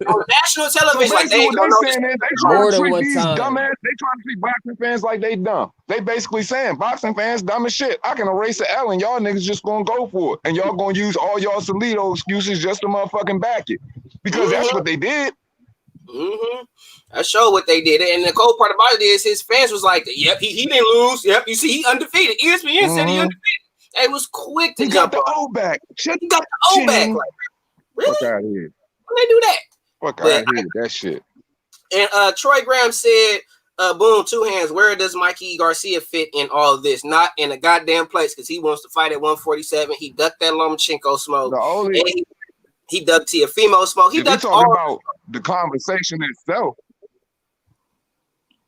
On national television. So like they try to treat these dumbass. They try to treat boxing fans like they dumb. They basically saying boxing fans dumb as shit. I can erase the L and y'all niggas just gonna go for it. And y'all gonna use all y'all Salido excuses just to motherfucking back it. Because that's what they did. I showed what they did. And the cool part about it is his fans was like, yep, he didn't lose. Yep, you see, he undefeated. ESPN said he undefeated. It was quick to jump on. He got the O back. He got the O back. Like, really? Fuck out of here. When they do that? Fuck out of here with that shit. And Troy Graham said, boom, two hands. Where does Mikey Garcia fit in all of this? Not in a goddamn place, because he wants to fight at 147. He ducked that Lomachenko smoke. He ducked Teofimo smoke. He ducked talking about the conversation itself.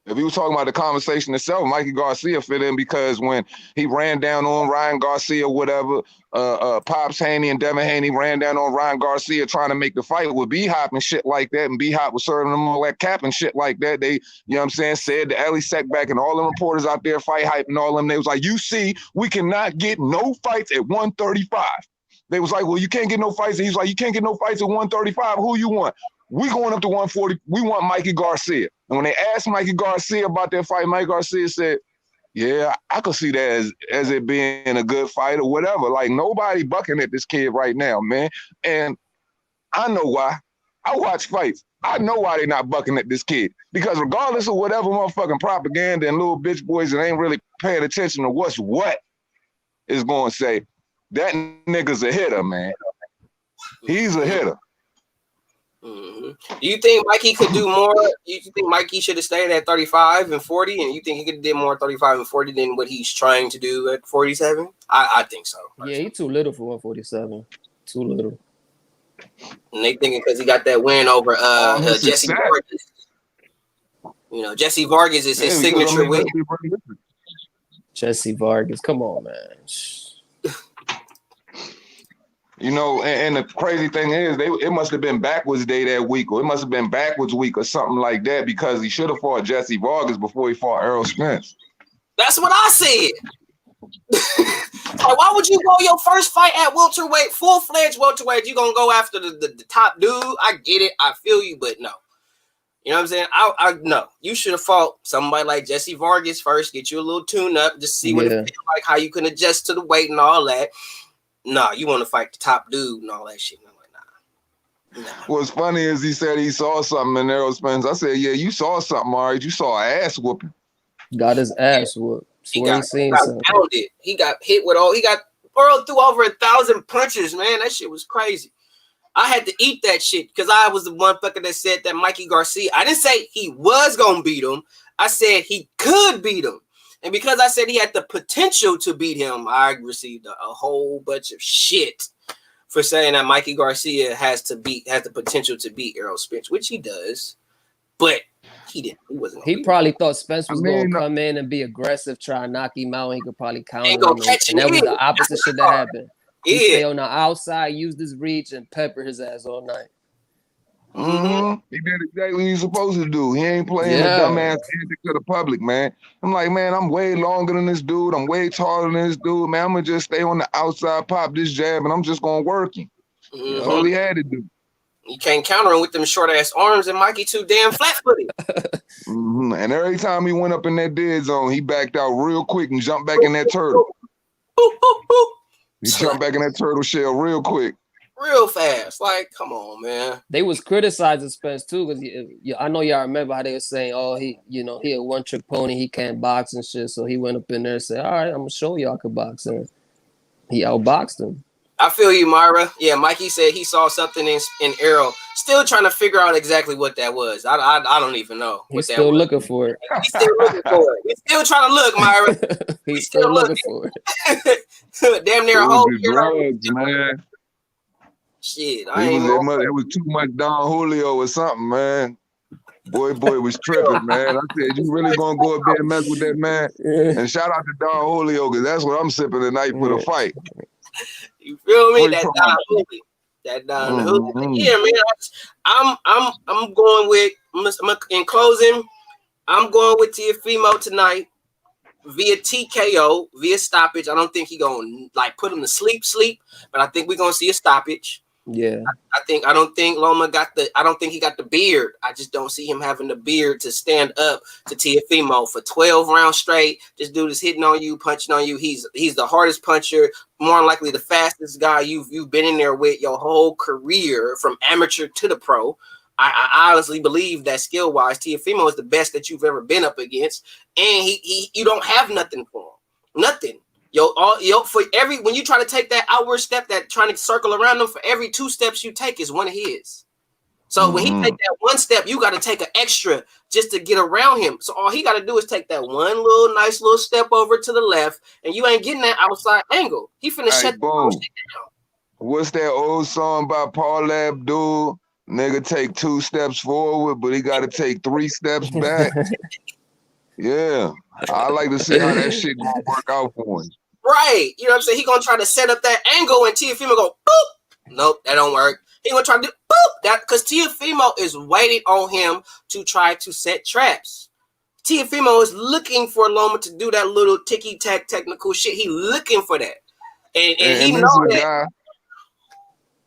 If he was talking about the conversation itself, Mikey Garcia fit in because when he ran down on Ryan Garcia, whatever, Pops Haney and Devin Haney ran down on Ryan Garcia trying to make the fight with B-Hop and shit like that, and B-Hop was serving them all that cap and shit like that. They, you know what I'm saying, said to Ellie Seckback and all the reporters out there, fight hype and all them, they was like, you see, we cannot get no fights at 135. They was like, well, you can't get no fights. And he's like, you can't get no fights at 135. Who you want? We going up to 140. We want Mikey Garcia. And when they asked Mikey Garcia about that fight, Mike Garcia said, yeah, I could see that as it being a good fight or whatever. Like, nobody bucking at this kid right now, man. And I know why. I watch fights. I know why they not bucking at this kid. Because regardless of whatever motherfucking propaganda and little bitch boys that ain't really paying attention to what is going to say, that nigga's a hitter, man. He's a hitter. Do you think Mikey could do more? You think Mikey should have stayed at 35 and 40? And you think he could have did more 35 and 40 than what he's trying to do at 47? I think so. Yeah, he's too little for 147. Too little. And they thinking because he got that win over Jesse Vargas. You know, Jesse Vargas is his signature win. Jesse Vargas, come on, man. You know, and the crazy thing is, it must have been backwards day that week, or it must have been backwards week or something like that, because he should have fought Jesse Vargas before he fought Errol Spence. That's what I said. Like, why would you go your first fight at welterweight, full-fledged welterweight? You gonna go after the top dude? I get it, I feel you, but no. You know what I'm saying? I no. You should have fought somebody like Jesse Vargas first, get you a little tune-up, just see what it feels like, how you can adjust to the weight and all that. Nah, you want to fight the top dude and all that shit. And I'm like, nah, What's funny is he said he saw something in Errol Spence. I said, yeah, you saw something, all right. You saw an ass whooping. Got his ass whooped. Swear he seen something. Pounded. He got hit with all. He got Earl threw over 1,000 punches, man. That shit was crazy. I had to eat that shit because I was the one fucker that said that Mikey Garcia. I didn't say he was gonna beat him. I said he could beat him, and because I said he had the potential to beat him, I received a whole bunch of shit for saying that Mikey Garcia has the potential to beat Errol Spence, which he does, but he didn't. He wasn't. He probably thought Spence was gonna come in and be aggressive, try and knock him out. He could probably counter him, and that was the opposite shit that happened. He stay on the outside, used his reach, and pepper his ass all night. Mm-hmm. He did exactly what he's supposed to do. He ain't playing the dumbass antic to the public, man. I'm like, man, I'm way longer than this dude. I'm way taller than this dude, man. I'm gonna just stay on the outside, pop this jab, and I'm just gonna work him. That's all he had to do. You can't counter him with them short ass arms, and Mikey too damn flat footed. And every time he went up in that dead zone, he backed out real quick and jumped back in that turtle. Boop, boop, boop. He jumped back in that turtle shell real quick. Real fast. Like, come on, man. They was criticizing Spence too, because I know y'all remember how they were saying, oh, he a one-trick pony, he can't box and shit. So he went up in there and said, all right, I'm gonna show y'all I can box. And he outboxed him. I feel you, Myra. Yeah, Mikey said he saw something in Errol. Still trying to figure out exactly what that was. I don't even know. He's still looking for it. He's still looking for it. He's still trying to look, Myra. He's still looking for it. Damn near a whole year. Drugs, man. Shit, it was too much Don Julio or something, man. Boy was tripping, man. I said, you really gonna go up there and mess with that man? And shout out to Don Julio, because that's what I'm sipping tonight for the fight. You feel me? That Don Julio. Yeah, man. I'm going with. In closing, I'm going with Teofimo tonight via TKO, via stoppage. I don't think he gonna put him to sleep, but I think we're gonna see a stoppage. Yeah, I don't think Loma I don't think he got the beard. I just don't see him having the beard to stand up to Teofimo for 12 rounds straight. This dude is hitting on you, punching on you. He's the hardest puncher, more than likely the fastest guy you've been in there with your whole career, from amateur to the pro. I honestly believe that skill-wise, Teofimo is the best that you've ever been up against, and you don't have nothing for him. Nothing. When you try to take that outward step, that trying to circle around them, for every 2 steps you take is one of his. So when he take that 1 step, you got to take an extra just to get around him. So all he got to do is take that one nice little step over to the left, and you ain't getting that outside angle. He finna shut the shit down. What's that old song by Paul Abdul? Nigga take 2 steps forward, but he got to take 3 steps back. Yeah, I like to see how that shit gonna work out for him. Right, you know what I'm saying? He gonna try to set up that angle, and Teofimo go boop. Nope, that don't work. He gonna try to do boop that because Teofimo is waiting on him to try to set traps. Teofimo is looking for Loma to do that little ticky-tack technical shit. He looking for that, and he knows that. Guy.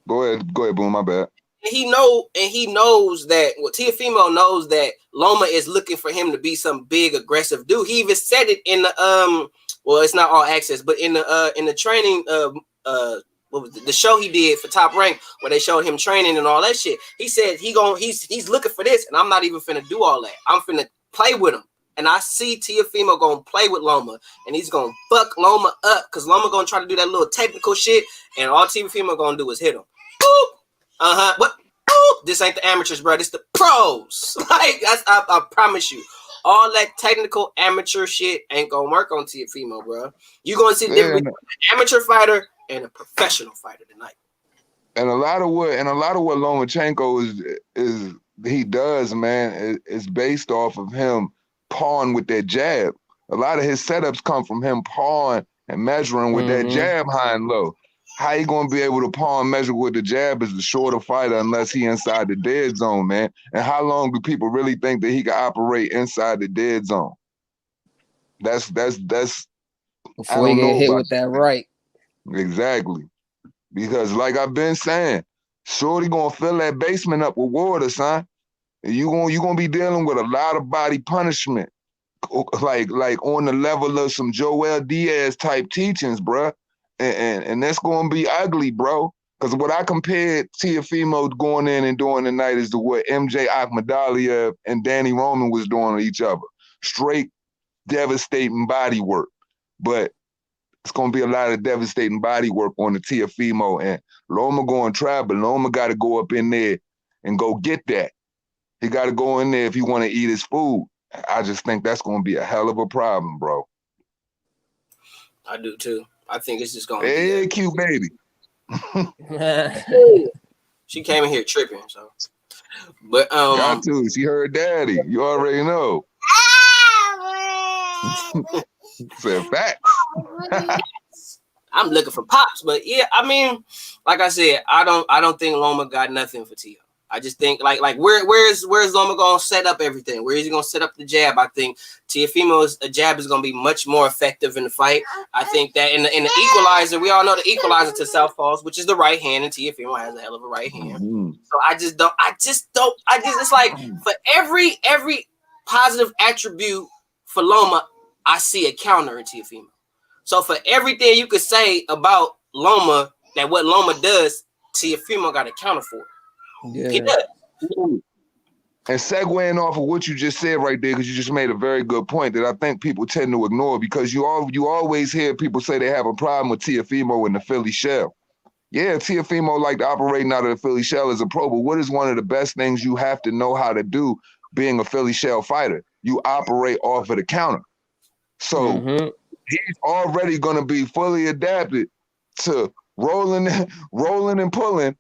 Go ahead, Boom. My bad. He knows that. Well, Teofimo knows that Loma is looking for him to be some big aggressive dude. He even said it in the well, it's not all access, but in the training what was the show he did for Top Rank, where they showed him training and all that shit. He said he's looking for this, and I'm not even finna do all that. I'm finna play with him. And I see Teofimo gonna play with Loma, and he's gonna fuck Loma up, because Loma gonna try to do that little technical shit, and all Teofimo gonna do is hit him. Boop. What? Boop. This ain't the amateurs, bro. This the pros. I promise you. All that technical amateur shit ain't gonna work on Teofimo, bro. You gonna see the difference between an amateur fighter and a professional fighter tonight. And a lot of what Lomachenko is he does, man, is based off of him pawing with that jab. A lot of his setups come from him pawing and measuring with that jab high and low. How you gonna be able to paw and measure with the jab as the shorter fighter unless he inside the dead zone, man? And how long do people really think that he can operate inside the dead zone? That's before you get hit with that right. Exactly. Because like I've been saying, Shorty gonna fill that basement up with water, son. And you gonna be dealing with a lot of body punishment. Like on the level of some Joel Diaz type teachings, bruh. And that's gonna be ugly, bro. Because what I compared Teofimo going in and doing tonight is to what MJ Akhmadaliev and Danny Roman was doing to each other. Straight, devastating body work. But it's going to be a lot of devastating body work on the Teofimo. And Loma going to try, but Loma got to go up in there and go get that. He got to go in there if he want to eat his food. I just think that's going to be a hell of a problem, bro. I do too. I think it's just going to be cute baby. She came in here tripping, so. But got to. She heard daddy. You already know. Said facts. I'm looking for pops, but yeah, I mean, like I said, I don't think Loma got nothing for Tio. I just think like where's Loma gonna set up everything? Where is he gonna set up the jab? I think Teofimo's jab is gonna be much more effective in the fight. I think that in the equalizer, we all know the equalizer to southpaws, which is the right hand, and Teofimo has a hell of a right hand. Mm-hmm. So I just it's like for every positive attribute for Loma, I see a counter in Teofimo. So for everything you could say about Loma, that what Loma does, Teofimo got a counter for it. Yeah. He does. And segueing off of what you just said right there, because you just made a very good point that I think people tend to ignore, because you always hear people say they have a problem with Teofimo in the Philly shell. Yeah, Teofimo like operating out of the Philly shell as a pro, but what is one of the best things you have to know how to do being a Philly shell fighter? You operate off of the counter. So he's already going to be fully adapted to rolling and pulling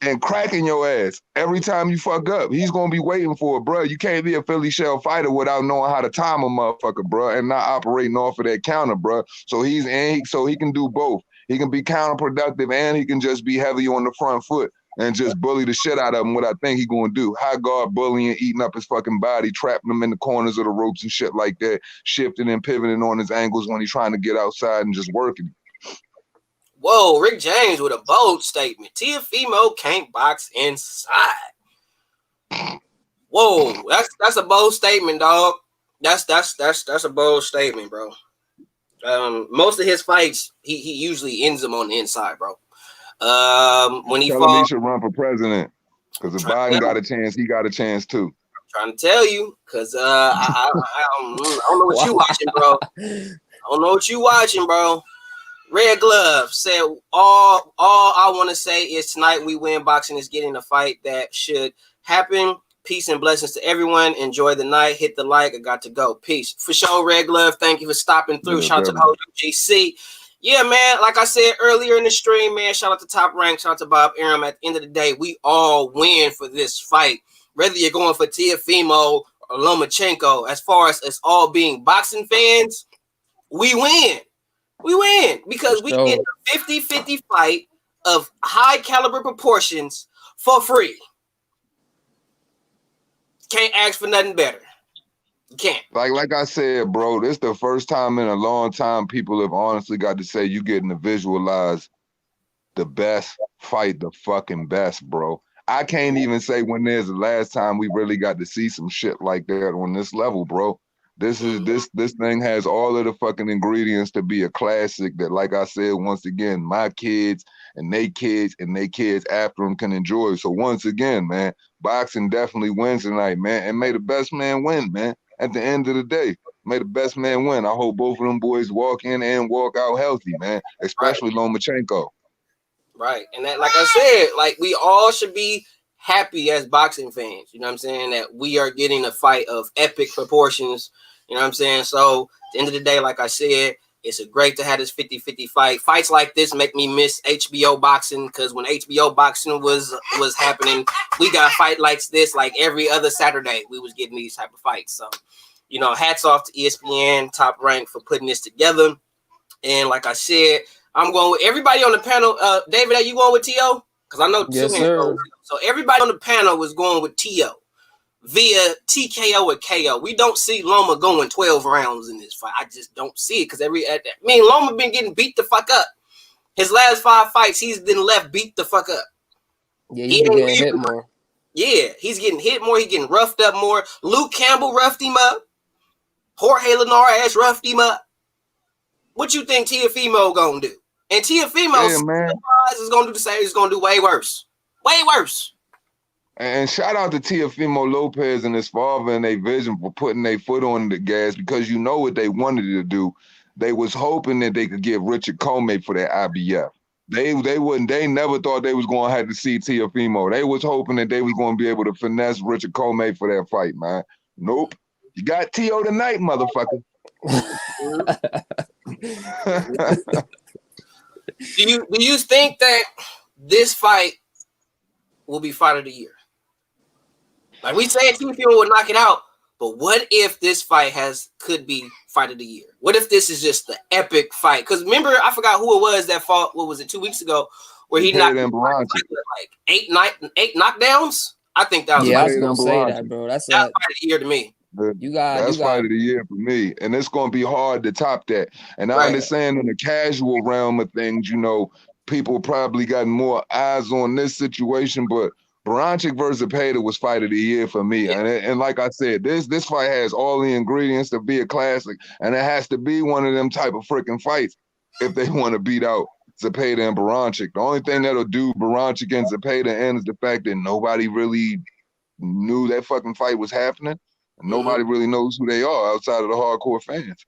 and cracking your ass every time you fuck up. He's going to be waiting for it, bro. You can't be a Philly shell fighter without knowing how to time a motherfucker, bro, and not operating off of that counter, bro. So he can do both. He can be counterproductive and he can just be heavy on the front foot and just bully the shit out of him, what I think he's going to do. High guard bullying, eating up his fucking body, trapping him in the corners of the ropes and shit like that, shifting and pivoting on his angles when he's trying to get outside and just working. Whoa, Rick James with a bold statement. Teofimo can't box inside. Whoa, that's a bold statement, dog. That's a bold statement, bro. Most of his fights, he usually ends them on the inside, bro. When he tell him he should run for president, because if Biden got a chance, he got a chance too. I'm trying to tell you, because I don't know what you watching, bro. I don't know what you watching, bro. Red Glove said, all I want to say is tonight we win. Boxing is getting a fight that should happen. Peace and blessings to everyone. Enjoy the night. Hit the like. I got to go. Peace. For sure, Red Glove. Thank you for stopping through. Shout out to the whole UGC. Yeah, man. Like I said earlier in the stream, man, shout out to Top Rank. Shout out to Bob Arum. At the end of the day, we all win for this fight. Whether you're going for Teofimo or Lomachenko, as far as us all being boxing fans, we win. We win because we get a 50-50 fight of high caliber proportions for free. Can't ask for nothing better. You can't. Like I said, bro, this is the first time in a long time people have honestly got to say you getting to visualize the best fight, the fucking best, bro. I can't even say when there's the last time we really got to see some shit like that on this level, bro. This thing has all of the fucking ingredients to be a classic that, like I said, once again, my kids and they kids after them can enjoy. So once again, man, boxing definitely wins tonight, man. And may the best man win, man. At the end of the day, may the best man win. I hope both of them boys walk in and walk out healthy, man, especially Lomachenko. Right. And that, like I said, like we all should be happy as boxing fans. You know what I'm saying? That we are getting a fight of epic proportions. You know what I'm saying? So at the end of the day, like I said, it's great to have this 50-50 fight. Fights like this make me miss HBO boxing, because when HBO boxing was happening, we got a fight like this like every other Saturday. We was getting these type of fights. So, you know, hats off to ESPN, Top Rank, for putting this together. And like I said, I'm going with everybody on the panel. David, are you going with T.O.? Because I know yes, sir. So everybody on the panel was going with T.O. via TKO or KO. We don't see Loma going 12 rounds in this fight. I just don't see it, because Loma been getting beat the fuck up. His last 5 fights, he's been left beat the fuck up. Yeah, he's getting hit more. Yeah, he's getting hit more. He's getting roughed up more. Luke Campbell roughed him up. Jorge Linares roughed him up. What you think Teofimo gonna do? And Teofimo man. is gonna do the same. He's gonna do way worse. Way worse. And shout out to Teofimo Lopez and his father and their vision for putting their foot on the gas, because you know what they wanted to do. They was hoping that they could get Richard Comey for that IBF. They never thought they was gonna have to see Teofimo. They was hoping that they was gonna be able to finesse Richard Comey for that fight, man. Nope. You got Teo tonight, motherfucker. Do you think that this fight will be fight of the year? Like we said, Teofimo would knock it out, but what if this fight could be fight of the year? What if this is just the epic fight? Because remember, I forgot who it was that fought. What was it, 2 weeks ago, where he knocked like 8 knockdowns? I think that was. Yeah, I was gonna say that, bro. That's fight of the year to me. That's fight of the year for me, and it's gonna be hard to top that. And I understand in the casual realm of things, you know, people probably got more eyes on this situation, but Baranchyk versus Zepeda was fight of the year for me. And like I said, this fight has all the ingredients to be a classic, and it has to be one of them type of freaking fights if they want to beat out Zepeda and Baranchyk. The only thing that'll do Baranchyk and Zepeda in is the fact that nobody really knew that fucking fight was happening. And nobody really knows who they are outside of the hardcore fans.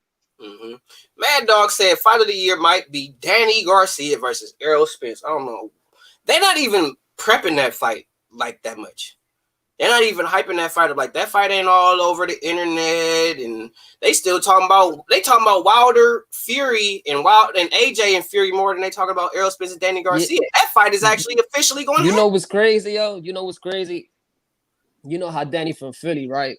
Mad Dog said fight of the year might be Danny Garcia versus Errol Spence. I don't know. They're not even prepping that fight like that much. They're not even hyping that fight up. Like that fight ain't all over the internet, and they still talking about Wilder, Fury, and AJ and Fury more than they talking about Errol Spence and Danny Garcia. Yeah. That fight is actually officially going. You know what's crazy, yo? You know what's crazy? You know how Danny from Philly, right?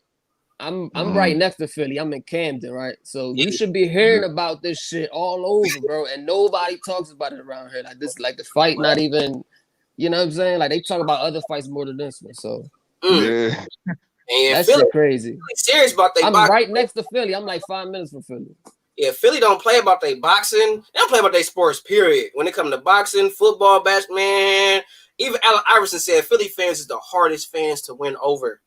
I'm right next to Philly. I'm in Camden, right? So you should be hearing about this shit all over, bro. And nobody talks about it around here. Like this, like the fight, not even, you know what I'm saying? Like they talk about other fights more than this one. So yeah, that's shit crazy. Serious about I'm right next to Philly. I'm like 5 minutes from Philly. Yeah, Philly don't play about their boxing. They don't play about their sports, period. When it comes to boxing, football, basketball, even Allen Iverson said Philly fans is the hardest fans to win over.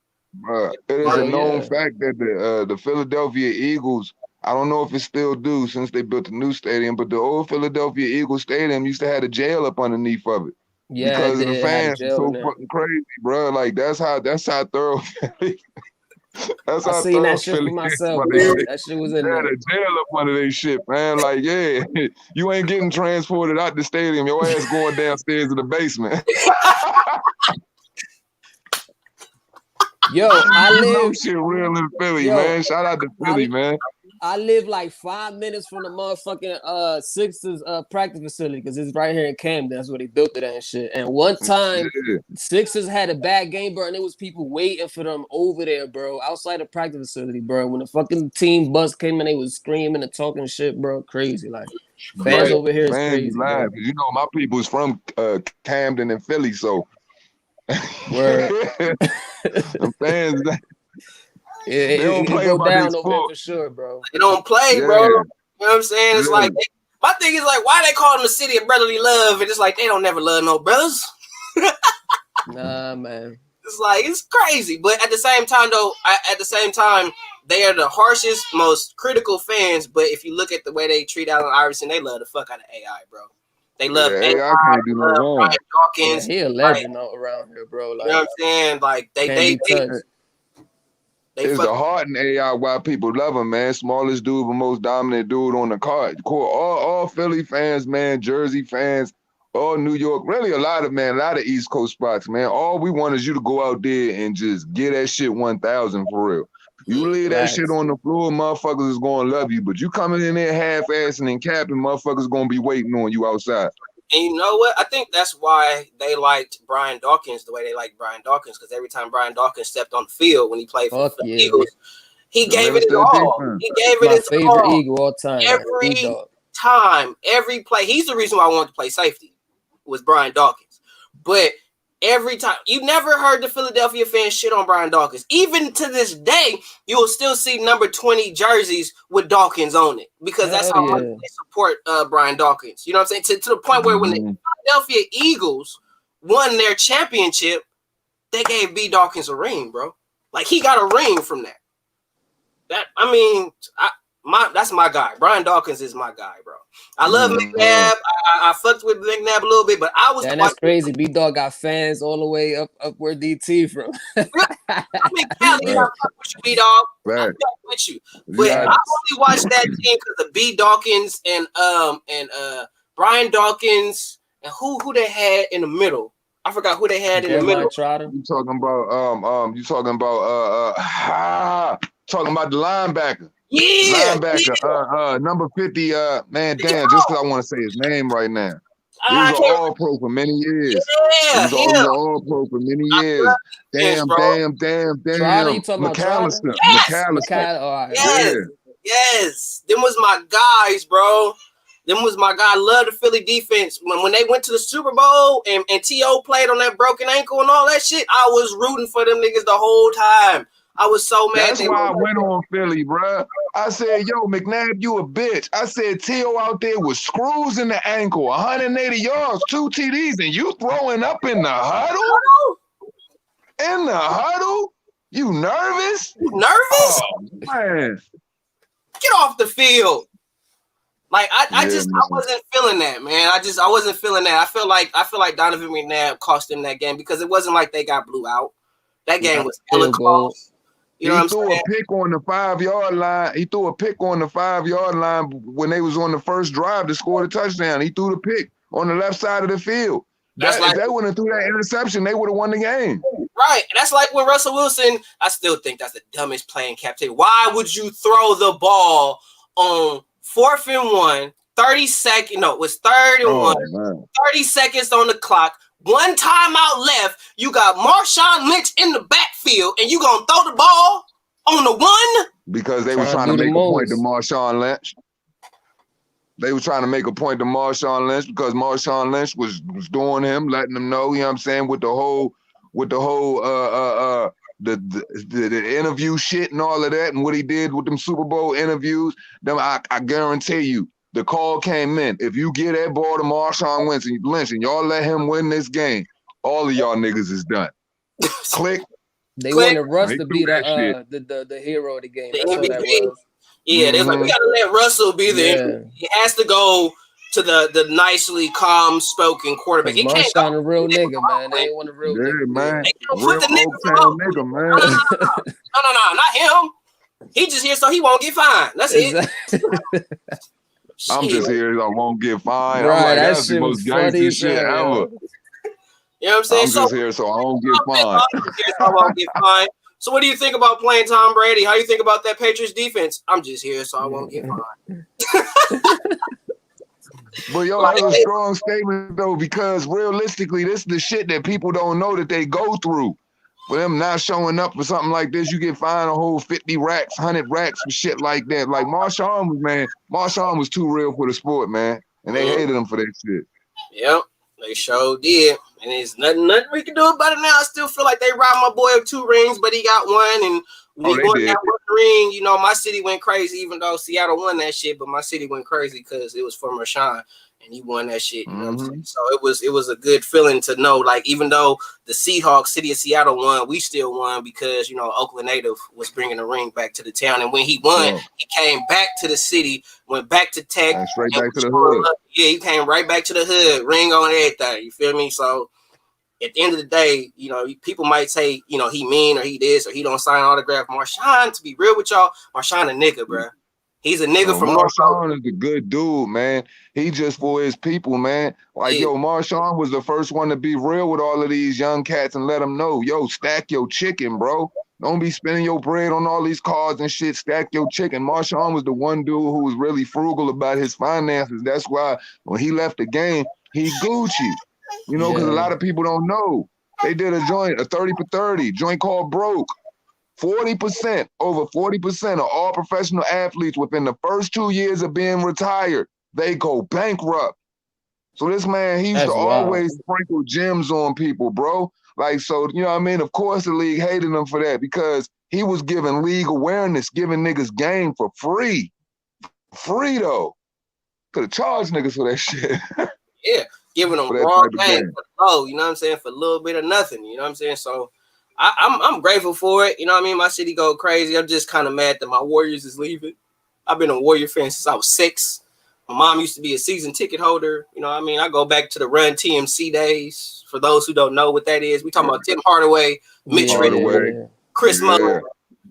It is a known fact that the Philadelphia Eagles, I don't know if it still do since they built the new stadium, but the old Philadelphia Eagles stadium used to have a jail up underneath of it. Yeah, because of the fans are so fucking crazy, bro. Like that's how thorough Philly. That's how seen that shit for myself, bro. That shit was in there. The jail up under their shit, man. Like, yeah, you ain't getting transported out the stadium. Your ass going downstairs in the basement. Yo, I live shit real in Philly, man. Shout out to Philly, man. I live like 5 minutes from the motherfucking Sixers practice facility because it's right here in Camden. That's where they built it and shit. And one time, Sixers had a bad game, bro, and there was people waiting for them over there, bro, outside the practice facility, bro. When the fucking team bus came in, they was screaming and talking shit, bro. Crazy, like fans over here is crazy. Bro. You know, my people is from Camden and Philly, so. Word. The fans, they don't play go down over there for sure, bro. They don't play, bro. You know what I'm saying? It's like my thing is like, why they call them the city of brotherly love? And it's like they don't never love no brothers. Nah, man. It's like it's crazy, but at the same time, though, they are the harshest, most critical fans. But if you look at the way they treat Allen Iverson, they love the fuck out of AI, bro. They love AI. Can't do no wrong. Brian Dawkins. He a legend around here, bro. Like, you know what I'm saying? Like they it's the heart in AI why people love him, man. Smallest dude, but most dominant dude on the card. All Philly fans, man, Jersey fans, all New York, really a lot of East Coast spots, man. All we want is you to go out there and just get that shit 1,000 for real. You leave that shit on the floor, motherfuckers is gonna love you. But you coming in there half-assing and capping, motherfuckers gonna be waiting on you outside. And you know what? I think that's why they liked Brian Dawkins the way they liked Brian Dawkins, because every time Brian Dawkins stepped on the field when he played for the Eagles, he gave it his all. He gave it his all. Favorite Eagle all time. Every time, every play. He's the reason why I wanted to play safety was Brian Dawkins. But every time, you never heard the Philadelphia fans shit on Brian Dawkins. Even to this day, you will still see number 20 jerseys with Dawkins on it because that's how much they support Brian Dawkins. You know what I'm saying? To the point where when the Philadelphia Eagles won their championship, they gave B. Dawkins a ring, bro. Like he got a ring from that. That's my guy. Brian Dawkins is my guy, bro. I love McNabb. I fucked with McNabb a little bit, but I was. And that's crazy. B-Dog got fans all the way up where DT from. I'm in Cali. I fuck with you, B-Dog. I fuck with you, but I only watched that team because of B. Dawkins and Brian Dawkins and who they had in the middle. I forgot who they had in the middle. You talking about the linebacker. Yeah, linebacker, number 50. Man, damn, just because I want to say his name right now. He was an all-pro for many years. Yeah, he was an all-pro for many years. Damn. McAllister. Yes. Them was my guys, bro. I love the Philly defense. When they went to the Super Bowl and T.O. played on that broken ankle and all that shit, I was rooting for them niggas the whole time. I was so mad. That's why I went on Philly, bro. I said, yo, McNabb, you a bitch. I said, T.O. out there with screws in the ankle, 180 yards, 2 TDs, and you throwing up in the huddle? In the huddle? You nervous? Nervous? Oh, man. Get off the field. Like I wasn't feeling that, man. I wasn't feeling that. I feel like Donovan McNabb cost them that game because it wasn't like they got blew out. That game was hella close. You know what I'm saying? He threw a pick on the 5-yard line. He threw a pick on the 5-yard line when they was on the first drive to score the touchdown. He threw the pick on the left side of the field. If they wouldn't have threw that interception, they would have won the game. Right. That's like when Russell Wilson, I still think that's the dumbest play in captivity. Why would you throw the ball on 4th and 1, 30 seconds? No, it was 3rd and 1, 30 seconds on the clock. One timeout left. You got Marshawn Lynch in the backfield, and you gonna throw the ball on the 1? Because they were trying to make a point to Marshawn Lynch. They were trying to make a point to Marshawn Lynch because Marshawn Lynch was doing him, letting them know, you know what I'm saying, with the whole the interview shit and all of that, and what he did with them Super Bowl interviews. Them, I guarantee you, the call came in. If you get that ball to Marshawn Lynch and y'all let him win this game, all of y'all niggas is done. Click. They wanted Russ to be the hero of the game. That's what that was. Yeah, they're like, we gotta let Russell be there. He has to go to the nicely calm-spoken quarterback. He can't go a real nigga, man. They ain't want a real nigga. Man. Real nigga, man. No, not him. He just here so he won't get fined. That's it. I'm just here so I won't get fined. Right, I'm like, that that's shit the most gangster shit ever. You know what I'm saying? I'm just here so I won't get fined. I won't get fined. So what do you think about playing Tom Brady? How do you think about that Patriots defense? I'm just here so I won't get fined. But yo, that's a strong statement though, because realistically, this is the shit that people don't know that they go through. For them not showing up for something like this, you get fined a whole 50 racks, 100 racks for shit like that. Like Marshawn was too real for the sport, man. And they hated him for that shit. Yep, they sure did. And there's nothing we can do about it now. I still feel like they robbed my boy of 2 rings, but he got 1. And when he won that 1 ring, you know, my city went crazy, even though Seattle won that shit, but my city went crazy because it was for Marshawn. And he won that shit, you know what I'm saying? So it was a good feeling to know, like, even though the Seahawks, city of Seattle won, we still won because, you know, Oakland native was bringing the ring back to the town. And when he won, he came back to the city, went back to Tech. And straight back to the hood. Yeah, he came right back to the hood, ring on everything, you feel me? So at the end of the day, you know, people might say, you know, he mean or he this or he don't sign autograph. Marshawn, to be real with y'all, Marshawn a nigga, bro. He's a nigga from North. Marshawn is a good dude, man. He just for his people, man. Like, yo, Marshawn was the first one to be real with all of these young cats and let them know, yo, stack your chicken, bro. Don't be spending your bread on all these cars and shit. Stack your chicken. Marshawn was the one dude who was really frugal about his finances. That's why when he left the game, he Gucci. You know, because a lot of people don't know. They did a joint, a 30 for 30, joint called Broke. 40%, over 40% of all professional athletes within the first 2 years of being retired, they go bankrupt. So this man, he used to always sprinkle gems on people, bro. Like, so, you know what I mean? Of course the league hated him for that because he was giving league awareness, giving niggas game for free. Free, though. Could have charged niggas for that shit. Yeah, giving them raw game for low, you know what I'm saying? For a little bit of nothing, you know what I'm saying? So I'm grateful for it. You know what I mean? My city go crazy. I'm just kind of mad that my Warriors is leaving. I've been a Warrior fan since I was 6. My mom used to be a season ticket holder. You know what I mean? I go back to the Run TMC days. For those who don't know what that is, we talking about Tim Hardaway, Mitch Richmond, Chris Muller.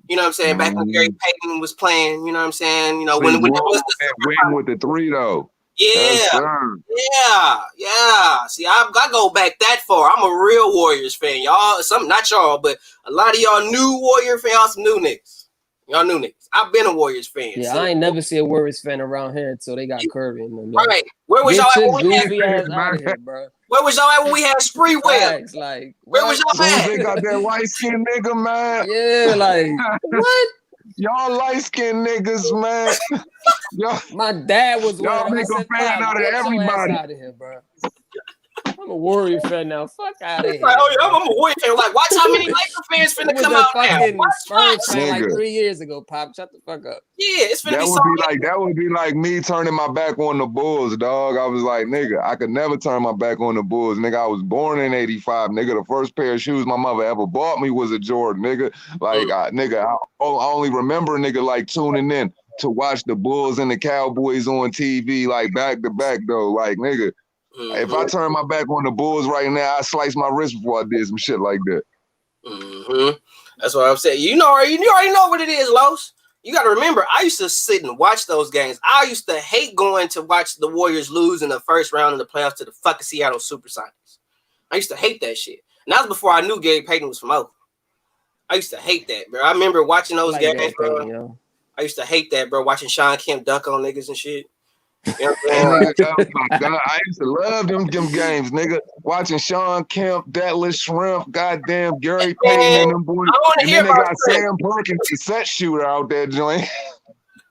You know what I'm saying? Back when Gary Payton was playing, you know what I'm saying? You know, when it was the win with the 3 though. Yeah. See, I go back that far. I'm a real Warriors fan, y'all. Some not y'all, but a lot of y'all new Warrior fans, y'all some new niggas. Y'all new niggas. I've been a Warriors fan. Yeah, I ain't never see a Warriors fan around here until they got Curry in them. Right. Where was y'all at when we had out of here, bro? Where was y'all at when we had Spree Wills? Like, where was y'all at? They got that light skinned nigga, man. Yeah, like what? Y'all light skinned niggas, man. My dad was y'all make a fan out of everybody. Out of here, bro. I'm a Warrior fan now. Fuck out of here. Like, I'm a Warrior fan. Like, watch how many Laker fans finna come out now. Spurs fan like 3 years ago, Pop. Shut the fuck up. Yeah, it's finna that would be like me turning my back on the Bulls, dog. I was like, nigga, I could never turn my back on the Bulls. Nigga, I was born in 85. Nigga, the first pair of shoes my mother ever bought me was a Jordan, nigga. Like, I only remember, nigga, like tuning in to watch the Bulls and the Cowboys on TV, like back to back, though. Like, nigga. If I turn my back on the Bulls right now, I slice my wrist before I did some shit like that. That's what I'm saying. You already know what it is, Los. You got to remember, I used to sit and watch those games. I used to hate going to watch the Warriors lose in the first round of the playoffs to the fucking Seattle Supersonics. I used to hate that shit. And that was before I knew Gary Payton was from Oakland. I used to hate that, bro. I remember watching those games, bro. I used to hate that, bro, watching Sean Kemp dunk on niggas and shit. You know what oh my God, I used to love them games, nigga. Watching Sean Kemp, Detlef Shrimp, goddamn Gary Payton and them boys. And then they got Sam Perkins, the set shooter out there, joint.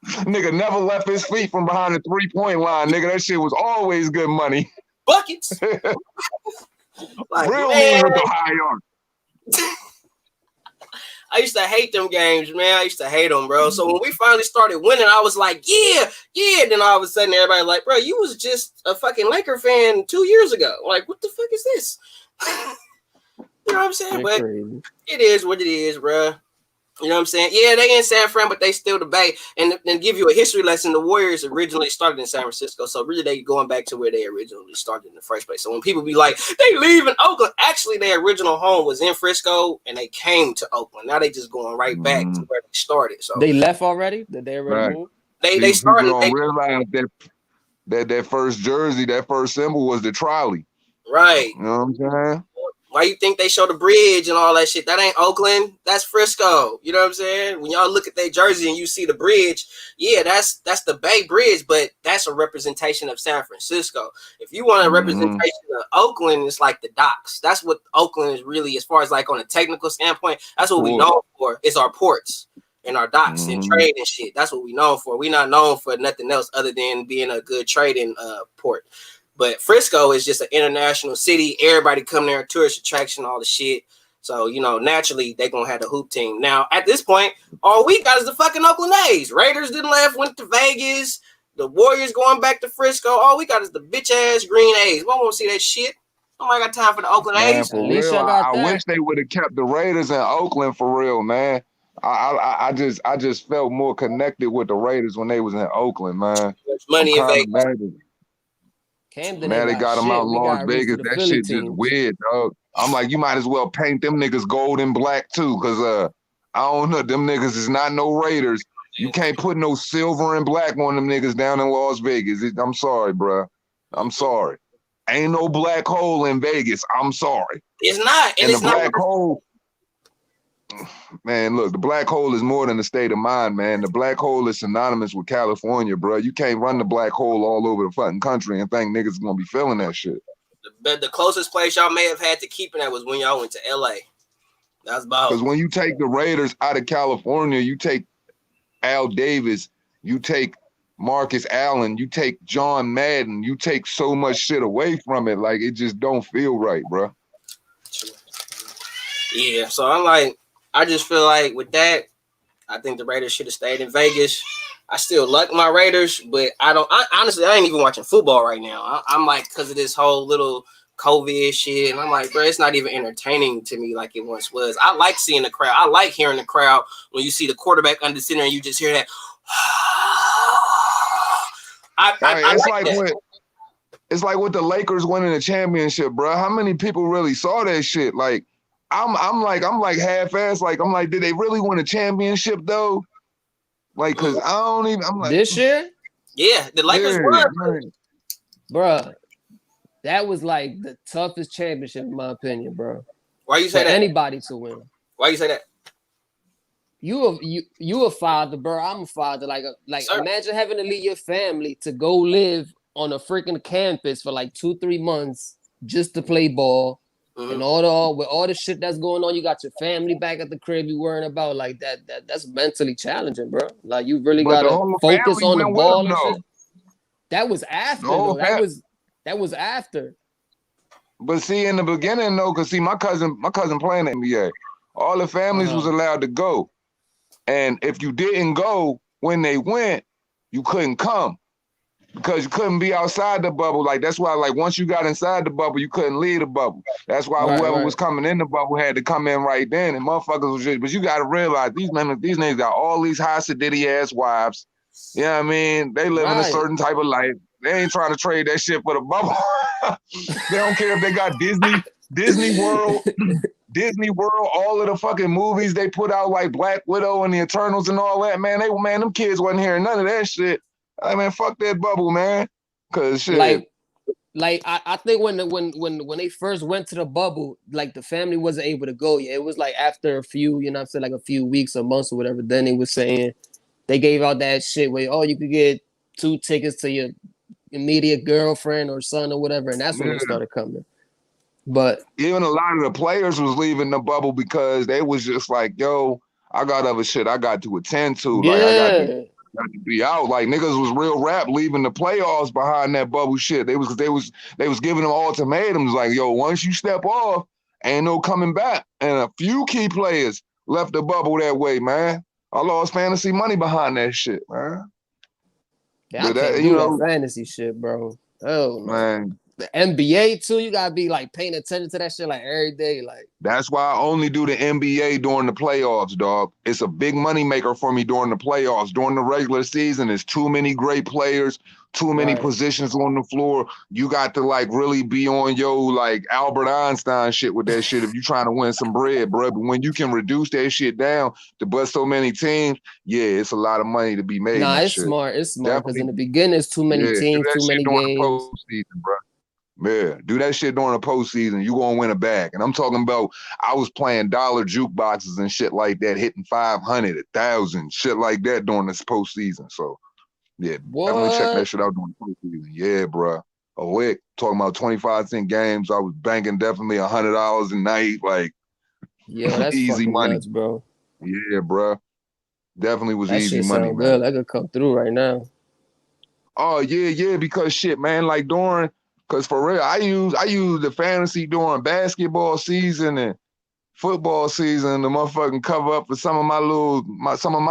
Nigga never left his feet from behind the 3-point line, nigga. That shit was always good money. Buckets. Like, real mean with the high arc. I used to hate them games, man. I used to hate them, bro. So when we finally started winning, I was like, yeah. Then all of a sudden, everybody like, bro, you was just a fucking Laker fan 2 years ago. Like, what the fuck is this? You know what I'm saying? But it is what it is, bro. You know what I'm saying? Yeah, they in San Fran, but they still the Bay. And give you a history lesson, the Warriors originally started in San Francisco. So really, they going back to where they originally started in the first place. So when people be like, they leave in Oakland, actually, their original home was in Frisco, and they came to Oakland. Now they just going right back to where they started. So they left already? Did they already move? They started. People don't realize that first jersey, that first symbol was the trolley. Right. You know what I'm saying? Why you think they show the bridge and all that shit? That ain't Oakland. That's Frisco. You know what I'm saying? When y'all look at their jersey and you see the bridge, yeah, that's the Bay Bridge, but that's a representation of San Francisco. If you want a representation of Oakland, it's like the docks. That's what Oakland is really, as far as like on a technical standpoint, that's what we know for. It's our ports and our docks and trade and shit. That's what we known for. We're not known for nothing else other than being a good trading port. But Frisco is just an international city. Everybody come there, tourist attraction, all the shit. So, you know, naturally, they're going to have the hoop team. Now, at this point, all we got is the fucking Oakland A's. Raiders didn't left, went to Vegas. The Warriors going back to Frisco. All we got is the bitch-ass green A's. We don't want to see that shit. Nobody got time for the Oakland A's. For real, I wish they would have kept the Raiders in Oakland for real, man. I just felt more connected with the Raiders when they was in Oakland, man. There's money in Vegas. Camden, man, they got them out in Las Vegas. That shit just weird, dog. I'm like, you might as well paint them niggas gold and black too, because I don't know, them niggas is not no Raiders. You can't put no silver and black on them niggas down in Las Vegas. I'm sorry, bro. I'm sorry. Ain't no black hole in Vegas. I'm sorry. It's not. And the black hole, man, look, the black hole is more than a state of mind, man. The black hole is synonymous with California, bro. You can't run the black hole all over the fucking country and think niggas gonna be feeling that shit. The closest place y'all may have had to keeping that was when y'all went to LA. That's about. Because when you take the Raiders out of California, you take Al Davis, you take Marcus Allen, you take John Madden, you take so much shit away from it. Like, it just don't feel right, bro. Yeah, so I'm like, I just feel like with that, I think the Raiders should have stayed in Vegas. I still like my Raiders, but honestly, I ain't even watching football right now. I'm like, because of this whole little COVID shit, and I'm like, bro, it's not even entertaining to me like it once was. I like seeing the crowd. I like hearing the crowd when you see the quarterback under center and you just hear that. It's like with the Lakers winning the championship, bro. How many people really saw that shit? Like, I'm like half-assed. Like, I'm like, did they really win a championship though? Like, cause I don't even. I'm like, this year, yeah, the Lakers won, bro. That was like the toughest championship in my opinion, bro. Why you say that? Anybody to win. Why you say that? You a father, bro. I'm a father. Like imagine having to leave your family to go live on a freaking campus for like 2-3 months just to play ball. And with all the shit that's going on, you got your family back at the crib you worrying about. Like that's mentally challenging, bro. Like you really gotta focus on the ball and shit. That was after though. That was after. But see, in the beginning though, cause see, my cousin playing the NBA. All the families was allowed to go. And if you didn't go when they went, you couldn't come because you couldn't be outside the bubble. Like, that's why, like, once you got inside the bubble, you couldn't leave the bubble. That's why whoever was coming in the bubble had to come in right then. And motherfuckers was just, but you got to realize these niggas got all these high sedity ass wives. You know what I mean? They live in a certain type of life. They ain't trying to trade that shit for the bubble. They don't care if they got Disney World, all of the fucking movies they put out, like Black Widow and the Eternals and all that, man. Them kids wasn't hearing none of that shit. I mean, fuck that bubble, man. Cause shit. Like I think when they first went to the bubble, like the family wasn't able to go yet. It was like after a few, you know what I'm saying, like a few weeks or months or whatever. Then they was saying they gave out that shit where you could get 2 tickets to your immediate girlfriend or son or whatever, and that's when they started coming. But even a lot of the players was leaving the bubble because they was just like, yo, I got other shit I got to attend to. Yeah. Like I got to be out. Like niggas was real rap leaving the playoffs behind that bubble shit. They was giving them ultimatums like, yo, once you step off, ain't no coming back. And a few key players left the bubble that way, man. I lost fantasy money behind that shit, man. Yeah, I can't do that fantasy shit, bro. Oh man. The NBA too, you gotta be like paying attention to that shit like every day. Like that's why I only do the NBA during the playoffs, dog. It's a big money maker for me during the playoffs. During the regular season, there's too many great players, too many positions on the floor. You got to like really be on like Albert Einstein shit with that shit if you trying to win some bread, bro. But when you can reduce that shit down to bust so many teams, yeah, it's a lot of money to be made. Nah, it's smart. It's smart because in the beginning, it's too many teams, too many games. Bro. Yeah, do that shit during the postseason. You gonna win a bag. And I'm talking about I was playing dollar jukeboxes and shit like that, hitting 500, 1,000, shit like that during this postseason. So yeah, definitely check that shit out during the postseason. Yeah, bro. A week talking about 25-cent games. I was banking definitely $100 a night, like that's easy money, nuts, bro. Yeah, bro. Definitely was that easy shit money, sound man. Good. I could come through right now. Oh yeah, because shit, man, like because for real, I use the fantasy during basketball season and football season to motherfucking cover up for some of my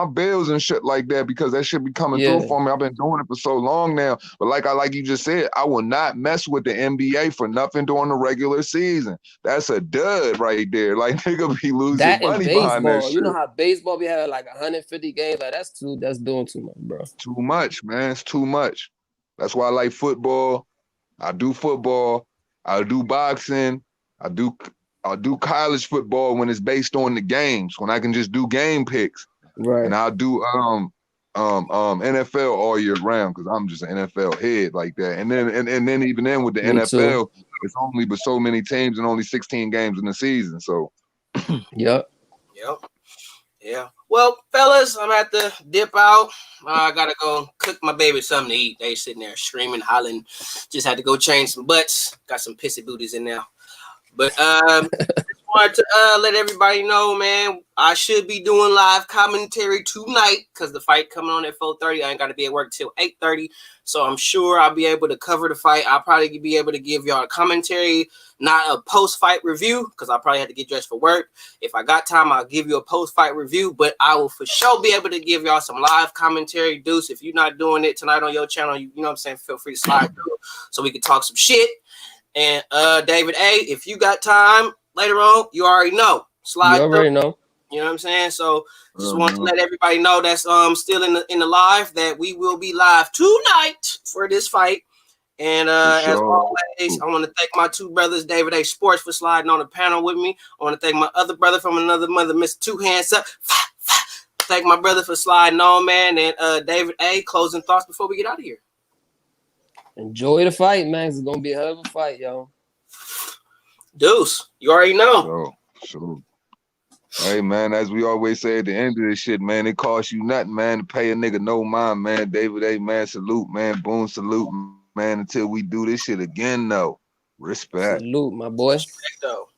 bills and shit like that because that shit be coming through for me. I've been doing it for so long now. But like you just said, I will not mess with the NBA for nothing during the regular season. That's a dud right there. Like nigga be losing money behind that shit. You know how baseball be having like 150 games? Like that's doing too much, bro. Too much, man. It's too much. That's why I like football. I do football. I do boxing. I'll do college football when it's based on the games, when I can just do game picks. Right. And I'll do NFL all year round because I'm just an NFL head like that. And then even then with the NFL, it's only but so many teams and only 16 games in the season. So Yep. Yeah. Well, fellas, I'm at the dip out. I gotta go cook my baby something to eat. They sitting there screaming, hollering. Just had to go change some butts. Got some pissy booties in there. But just wanted to let everybody know, man, I should be doing live commentary tonight because the fight coming on at 4:30. I ain't got to be at work till 8:30. So I'm sure I'll be able to cover the fight. I'll probably be able to give y'all a commentary, not a post-fight review because I'll probably have to get dressed for work. If I got time, I'll give you a post-fight review, but I will for sure be able to give y'all some live commentary. Deuce, if you're not doing it tonight on your channel, you know what I'm saying, feel free to slide through so we can talk some shit. And David A., if you got time later on, you already know. Slide through. Know. You know what I'm saying? So just want to let everybody know that's still in the live that we will be live tonight for this fight. And as always, I want to thank my two brothers, David A. Sports, for sliding on the panel with me. I want to thank my other brother from another mother, Mr. Two Hands Up. Thank my brother for sliding on, man. And David A., closing thoughts before we get out of here. Enjoy the fight, man. It's gonna be a hell of a fight, yo. Deuce, you already know. Sure. Hey, man, as we always say at the end of this shit, man, it costs you nothing, man, to pay a nigga no mind, man. David A., man, salute, man. Boom, salute, man, until we do this shit again, though. Respect. Salute, my boy. Respect, though.